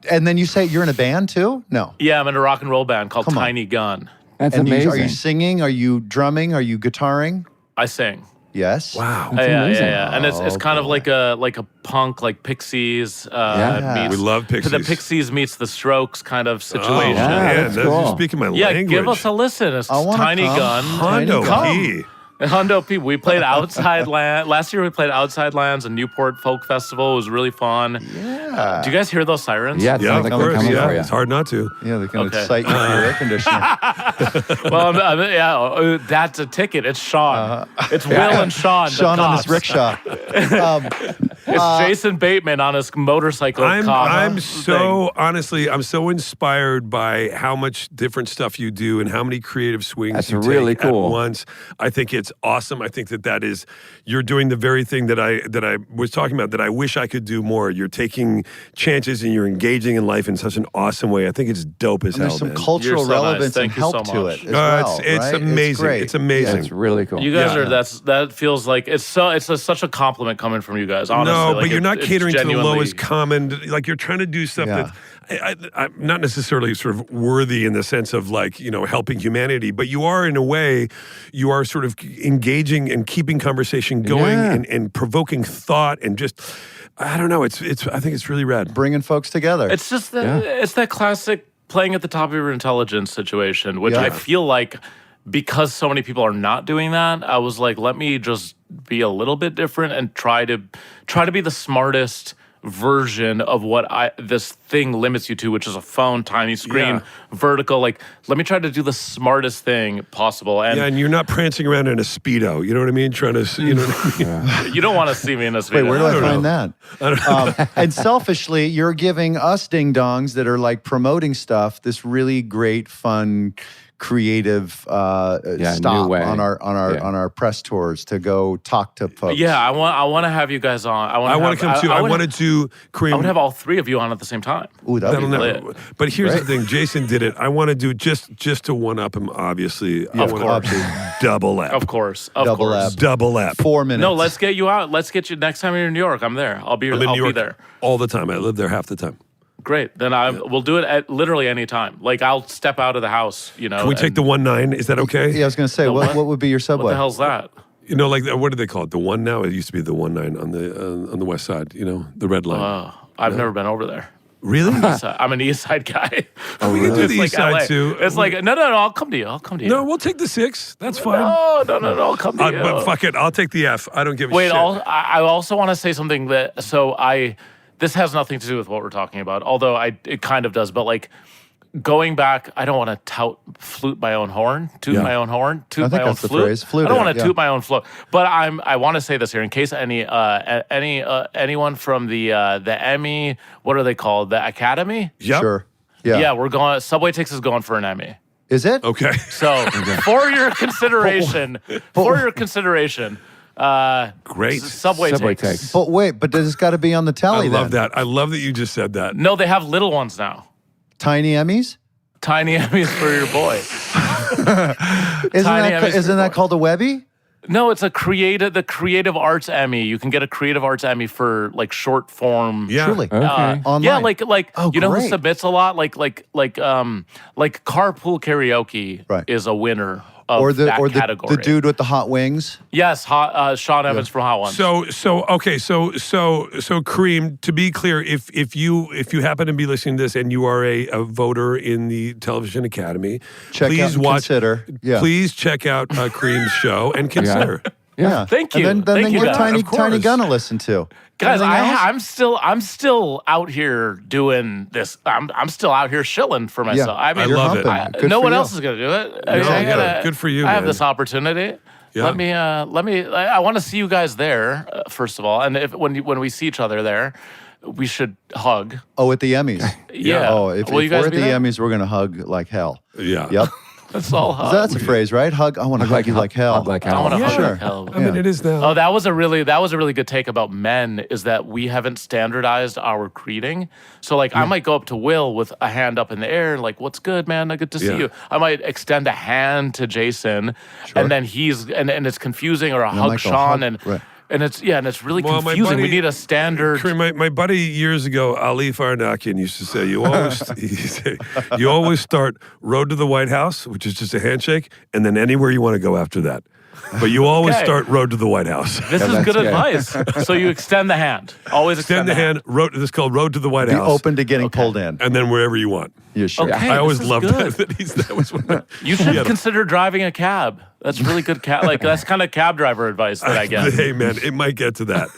Speaker 1: And then you say you're in a band too? No.
Speaker 2: Yeah, I'm in a rock and roll band called
Speaker 1: Come on.
Speaker 2: Tiny Gun.
Speaker 3: That's
Speaker 1: And
Speaker 3: amazing.
Speaker 1: are you singing? Are you drumming? Are you guitaring?
Speaker 2: I sing.
Speaker 1: Yes.
Speaker 4: Wow.
Speaker 2: Yeah. And it's kind of
Speaker 1: boy.
Speaker 2: like a punk, like Pixies.
Speaker 3: Yeah.
Speaker 2: Meets,
Speaker 4: We love Pixies.
Speaker 2: The Pixies meets the Strokes kind of
Speaker 4: Oh,
Speaker 2: situation.
Speaker 3: Yeah,
Speaker 4: man,
Speaker 3: that's
Speaker 4: that's
Speaker 3: cool.
Speaker 4: speaking my
Speaker 2: Yeah,
Speaker 4: language.
Speaker 2: give us a listen. It's
Speaker 1: I wanna
Speaker 2: Tiny
Speaker 1: come.
Speaker 2: Gun.
Speaker 4: Hundo-P.
Speaker 2: Hundo-P. We played Outside Land. Last year we played Outside Lands and Newport Folk Festival. It was really fun.
Speaker 1: Yeah.
Speaker 2: Do you guys hear those sirens?
Speaker 3: Yeah, it
Speaker 4: Yeah,
Speaker 3: sounds
Speaker 4: of
Speaker 3: like they're
Speaker 4: course.
Speaker 3: coming
Speaker 4: Yeah,
Speaker 3: for you.
Speaker 4: it's hard not to.
Speaker 1: Yeah, they can
Speaker 2: Okay.
Speaker 1: excite you with your air conditioner.
Speaker 2: Well, that's a ticket. It's Sean. It's Will and Sean. the
Speaker 1: Sean on his
Speaker 2: cops.
Speaker 1: rickshaw.
Speaker 2: It's Jason Bateman on his motorcycle.
Speaker 4: I'm so honestly, I'm so inspired by how much different stuff you do and how many creative swings
Speaker 3: That's
Speaker 4: you
Speaker 3: really
Speaker 4: take
Speaker 3: cool.
Speaker 4: at once. I think it's awesome. I think that is you're doing the very thing that I was talking about that I wish I could do more. You're taking chances and you're engaging in life in such an awesome way. I think it's dope as
Speaker 1: And
Speaker 4: hell.
Speaker 1: there's some
Speaker 4: man.
Speaker 1: cultural
Speaker 2: You're so nice.
Speaker 1: relevance and
Speaker 2: Thank you
Speaker 1: help
Speaker 2: so
Speaker 1: to
Speaker 2: much.
Speaker 1: it as well.
Speaker 4: it's
Speaker 1: right?
Speaker 4: amazing.
Speaker 1: great.
Speaker 4: It's amazing.
Speaker 3: That's really cool.
Speaker 2: You guys
Speaker 4: Yeah.
Speaker 2: are that feels like it's such a compliment coming from you guys. Honestly,
Speaker 4: No,
Speaker 2: like,
Speaker 4: but you're not
Speaker 2: it's
Speaker 4: catering to the
Speaker 2: genuinely-
Speaker 4: lowest common. Like you're trying to do stuff
Speaker 1: Yeah.
Speaker 4: I'm not necessarily sort of worthy in the sense of like helping humanity, but you are in a way. You are sort of engaging and keeping conversation going
Speaker 3: Yeah.
Speaker 4: and provoking thought and just I don't know. It's I think it's really rad.
Speaker 1: Bringing folks together.
Speaker 2: It's just it's that classic playing at the top of your intelligence situation, which
Speaker 1: Yeah.
Speaker 2: I feel like because so many people are not doing that, I was like, let me just be a little bit different and try to be the smartest version of what this thing limits you to, which is a phone, tiny screen, vertical. Like, let me try to do the smartest thing possible. And
Speaker 4: you're not prancing around in a Speedo. You know what I mean? Trying to, you know what I mean?
Speaker 2: you don't want to see me in a Speedo.
Speaker 1: Wait, where do I find that? And selfishly, you're giving us ding-dongs that are like promoting stuff this really great, fun, creative stop on our press tours to go talk to folks.
Speaker 2: Yeah, I want to have you guys on. I want to
Speaker 4: come too. I want to do Kareem.
Speaker 2: I would have all three of you on at the same time.
Speaker 1: Ooh, that'd be lit.
Speaker 4: But here's the thing: Jason did it. I want to do just to one up him. Obviously,
Speaker 1: of course,
Speaker 4: double F.
Speaker 2: Of course,
Speaker 4: double F.
Speaker 1: 4 minutes.
Speaker 2: No, let's get you out. Let's get you next time you're in New York. I'm there. I'll be there
Speaker 4: all the time. I live there half the time.
Speaker 2: Great. Then we'll do it at literally any time. Like, I'll step out of the house, you know.
Speaker 4: Can we take the 1-9? Is that okay?
Speaker 1: Yeah, I was going to say, what would be your subway?
Speaker 2: What the hell's that?
Speaker 4: You know, like, what do they call it? The 1 now? It used to be the 1-9 on the west side, you know, the red line.
Speaker 2: I've never been over there.
Speaker 4: Really?
Speaker 2: I'm an East Side guy.
Speaker 4: Oh, we can do the East Side too.
Speaker 2: It's like, no, I'll come to you.
Speaker 4: No, we'll take the 6. That's fine.
Speaker 2: No, I'll come to you.
Speaker 4: But fuck it. I'll take the F. I don't give a shit.
Speaker 2: I also want to say something this has nothing to do with what we're talking about, although it kind of does. But like, going back, I don't want to flute my own horn, toot my own horn, toot my own flute.
Speaker 1: Phrase. Flute
Speaker 2: I don't want to toot my own flute. But I want to say this here in case anyone from the Emmy, what are they called? The Academy?
Speaker 4: Yep.
Speaker 1: Sure.
Speaker 2: Yeah, we're going. Subway Takes is going for an Emmy.
Speaker 1: Is it?
Speaker 4: Okay.
Speaker 2: So for your consideration,
Speaker 4: great.
Speaker 2: Subway takes.
Speaker 1: But wait, does it got to be on the telly?
Speaker 4: I love that. I love that you just said that.
Speaker 2: No, they have little ones now.
Speaker 1: Tiny Emmys?
Speaker 2: Tiny Emmys for your boy.
Speaker 1: Isn't that called a Webby?
Speaker 2: No, it's the Creative Arts Emmy. You can get a Creative Arts Emmy for like short form.
Speaker 4: Yeah.
Speaker 1: Truly.
Speaker 3: Okay.
Speaker 1: Online.
Speaker 2: Yeah, like you know
Speaker 1: great.
Speaker 2: who submits a lot? Like carpool karaoke is a winner of that category.
Speaker 1: The dude with the hot wings.
Speaker 2: Yes, Sean Evans from Hot Ones.
Speaker 4: So Kareem, to be clear, if you happen to be listening to this and you are a voter in the Television Academy,
Speaker 1: consider. Yeah.
Speaker 4: Please check out Kareem's show and consider.
Speaker 1: Yeah.
Speaker 2: Thank you.
Speaker 1: And then give Tiny Gunn a listen to.
Speaker 2: Guys, I'm still out here doing this. I'm still out here shilling for myself.
Speaker 1: Yeah,
Speaker 2: I mean,
Speaker 4: I love it.
Speaker 2: No one else is gonna do it.
Speaker 4: Good for you.
Speaker 2: I have
Speaker 4: man.
Speaker 2: this opportunity.
Speaker 4: Yeah.
Speaker 2: Let me. I want to see you guys there first of all, and when we see each other there, we should hug.
Speaker 1: Oh, at the Emmys.
Speaker 2: Yeah.
Speaker 1: Oh, if
Speaker 2: Will you
Speaker 1: we're
Speaker 2: guys
Speaker 1: at
Speaker 2: be
Speaker 1: the
Speaker 2: there?
Speaker 1: Emmys, we're gonna hug like hell.
Speaker 4: Yeah.
Speaker 1: Yep.
Speaker 2: That's all hug.
Speaker 1: That's a phrase, right? Hug. I want to hug you like hell.
Speaker 3: Hug like hell.
Speaker 2: I want to hug
Speaker 1: Sure.
Speaker 2: like hell.
Speaker 4: I mean, it is now.
Speaker 2: Oh, that was a really good take about men, is that we haven't standardized our greeting. So like I might go up to Will with a hand up in the air, like, what's good, man? Good to see you. I might extend a hand to Jason, and then and it's confusing, or a hug Sean, and it's really confusing. We need a standard.
Speaker 4: Kareem, my buddy years ago, Ali Farnakian, used to say, you always start road to the White House, which is just a handshake, and then anywhere you want to go after that. But you always start road to the White House.
Speaker 2: This is good advice. So you extend the hand. Always extend
Speaker 4: the hand. This is called road to the White
Speaker 1: Be
Speaker 4: House.
Speaker 1: open to getting pulled in.
Speaker 4: And then wherever you want.
Speaker 1: Yeah, sure.
Speaker 2: Okay,
Speaker 4: I always
Speaker 2: this is
Speaker 4: loved
Speaker 2: good.
Speaker 4: that was one.
Speaker 2: You should consider driving a cab. That's really good that's kind of cab driver advice that I get.
Speaker 4: Hey man, it might get to that.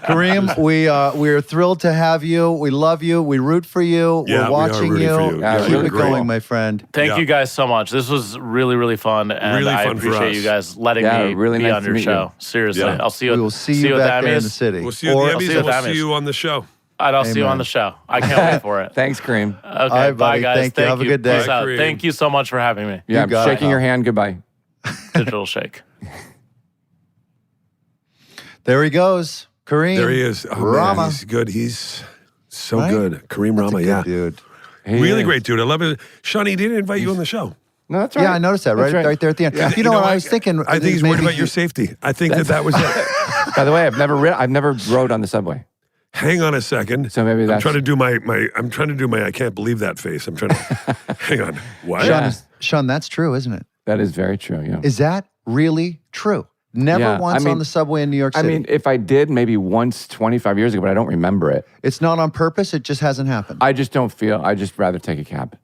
Speaker 1: Kareem, we're thrilled to have you. We love you. We root for you.
Speaker 4: Yeah,
Speaker 1: we're watching
Speaker 4: we are rooting for you.
Speaker 3: Yeah,
Speaker 1: Keep
Speaker 3: really
Speaker 1: it
Speaker 3: great.
Speaker 1: going, my friend.
Speaker 2: Thank you guys so much. This was really, really fun, and
Speaker 4: Really
Speaker 2: I
Speaker 4: fun for
Speaker 2: appreciate
Speaker 4: us.
Speaker 2: you guys letting me
Speaker 3: really
Speaker 2: be
Speaker 3: nice
Speaker 2: on
Speaker 3: to
Speaker 2: your
Speaker 3: meet
Speaker 2: show.
Speaker 3: you.
Speaker 2: Seriously,
Speaker 4: Yeah.
Speaker 2: I'll see you.
Speaker 1: We will see you
Speaker 2: at
Speaker 1: back
Speaker 2: the
Speaker 1: there in the
Speaker 2: Emmys.
Speaker 1: city.
Speaker 4: We'll see you at the Emmys, and we'll see you on the show.
Speaker 2: And I'll see you
Speaker 1: Amen.
Speaker 2: on the show. I can't wait for it.
Speaker 3: Thanks, Kareem.
Speaker 2: Okay,
Speaker 1: right,
Speaker 2: bye
Speaker 1: buddy.
Speaker 2: guys.
Speaker 1: Thank you. Have a good day.
Speaker 2: Peace out.
Speaker 4: Bye, Kareem.
Speaker 2: Thank you so much for having me.
Speaker 3: Yeah, I'm
Speaker 1: got it.
Speaker 3: shaking your hand. Goodbye.
Speaker 2: Digital shake.
Speaker 1: There he goes. Kareem.
Speaker 4: There he is. Oh,
Speaker 1: Rahma.
Speaker 4: man, he's good. He's so
Speaker 1: Right?
Speaker 4: good. Kareem
Speaker 1: That's a
Speaker 4: Rahma,
Speaker 1: good
Speaker 4: yeah.
Speaker 1: dude.
Speaker 4: Really great dude. I love it. Shawnee didn't invite you on the show.
Speaker 3: No, that's right.
Speaker 1: Yeah, I noticed that
Speaker 3: That's
Speaker 1: right there at the end.
Speaker 4: Yeah.
Speaker 1: You know what I was thinking?
Speaker 4: I think he's worried
Speaker 1: maybe
Speaker 4: about your safety. I think that was it.
Speaker 3: By the way, I've never rode on the subway.
Speaker 4: Hang on a second.
Speaker 3: So maybe
Speaker 4: I'm
Speaker 3: that's-
Speaker 4: trying to do my I can't believe that face. I'm trying to hang on. What?
Speaker 3: Yeah.
Speaker 1: Sean, that's true, isn't it?
Speaker 3: That is very true. Yeah.
Speaker 1: Is that really true? Never
Speaker 3: Yeah,
Speaker 1: once
Speaker 3: I mean-
Speaker 1: on the subway in New York City.
Speaker 3: I mean, if I did, maybe once 25 years ago, but I don't remember it.
Speaker 1: It's not on purpose. It just hasn't happened.
Speaker 3: I just don't feel. I just rather take a cab.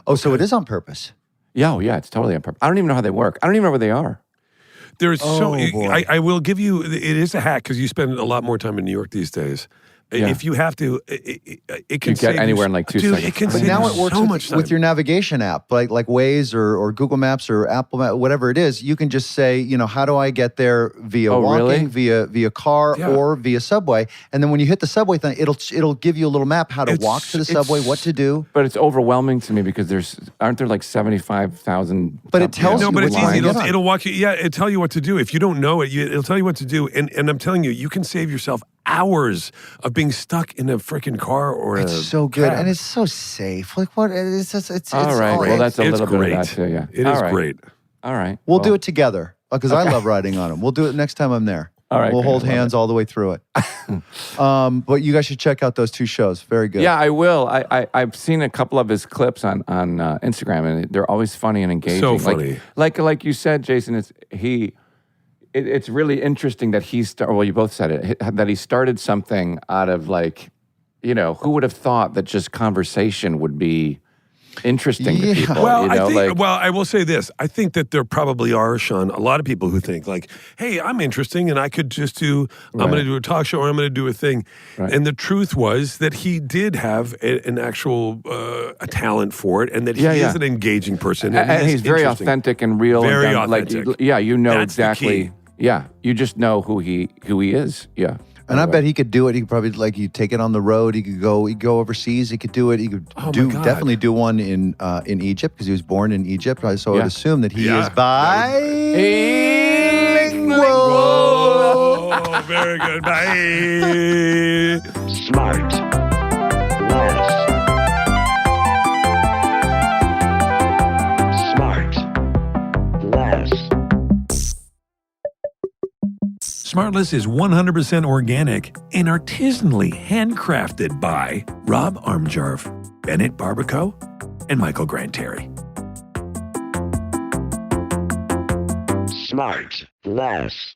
Speaker 1: Oh, so it is on purpose.
Speaker 3: Yeah, it's totally on purpose. I don't even know how they work. I don't even know where they are.
Speaker 4: There's
Speaker 1: Oh, boy.
Speaker 4: I will give you, it is a hack because you spend a lot more time in New York these days.
Speaker 3: Yeah.
Speaker 4: If you have to, it can
Speaker 3: You get
Speaker 4: save
Speaker 3: anywhere in like 2 seconds.
Speaker 4: It can
Speaker 1: But
Speaker 4: save
Speaker 1: now
Speaker 4: you
Speaker 1: it works
Speaker 4: so much time.
Speaker 1: with your navigation app, like Waze or Google Maps or Apple Maps, whatever it is. You can just say, how do I get there via walking, via car,
Speaker 4: Yeah.
Speaker 1: or via subway? And then when you hit the subway thing, it'll give you a little map how to walk to the subway, what to do.
Speaker 3: But it's overwhelming to me because aren't there like 75,000?
Speaker 1: But it tells
Speaker 4: No,
Speaker 1: you
Speaker 4: but
Speaker 1: which
Speaker 4: it's easy.
Speaker 1: line.
Speaker 4: It'll walk you. Yeah, it'll tell you what to do. If you don't know it, it'll tell you what to do. And I'm telling you, you can save yourself hours of being stuck in a freaking car or
Speaker 1: It's
Speaker 4: a
Speaker 1: so good,
Speaker 4: cab.
Speaker 1: and it's so safe. Like what? It's
Speaker 3: All right. Well, that's a
Speaker 4: It's
Speaker 3: little bit
Speaker 4: great.
Speaker 3: of that too. Yeah.
Speaker 4: It
Speaker 3: All
Speaker 4: is
Speaker 3: right.
Speaker 4: great.
Speaker 3: All right.
Speaker 1: We'll do it together because I love riding on them. We'll do it next time I'm there.
Speaker 3: All right,
Speaker 1: We'll
Speaker 3: great.
Speaker 1: hold
Speaker 3: I love
Speaker 1: hands all the way through it. But you guys should check out those 2 shows. Very good.
Speaker 3: Yeah, I will. I've seen a couple of his clips on Instagram, and they're always funny and engaging.
Speaker 4: So funny.
Speaker 3: Like you said, Jason. It's really interesting that well, you both said it, that he started something out of who would have thought that just conversation would be interesting to people?
Speaker 4: Well, I will say this. I think that there probably are, Sean, a lot of people who think hey, I'm interesting and I could just I'm going to do a talk show or I'm going to do a thing.
Speaker 3: Right.
Speaker 4: And the truth was that he did have an actual a talent for it and that he is an engaging person.
Speaker 3: And he's very authentic and real.
Speaker 4: Very
Speaker 3: and
Speaker 4: authentic.
Speaker 3: That's
Speaker 4: exactly.
Speaker 3: The key. Yeah, you just know who he is. Yeah.
Speaker 1: And I bet he could do it. He could probably you take it on the road. He could go overseas. He could do it. He could definitely do one in Egypt because he was born in Egypt. So I would assume that he is bilingual.
Speaker 4: Oh, very good. Bye.
Speaker 5: SmartLess.
Speaker 4: SmartLess is 100% organic and artisanally handcrafted by Rob Armjarv, Bennett Barbaco, and Michael Grant Terry.
Speaker 5: SmartLess.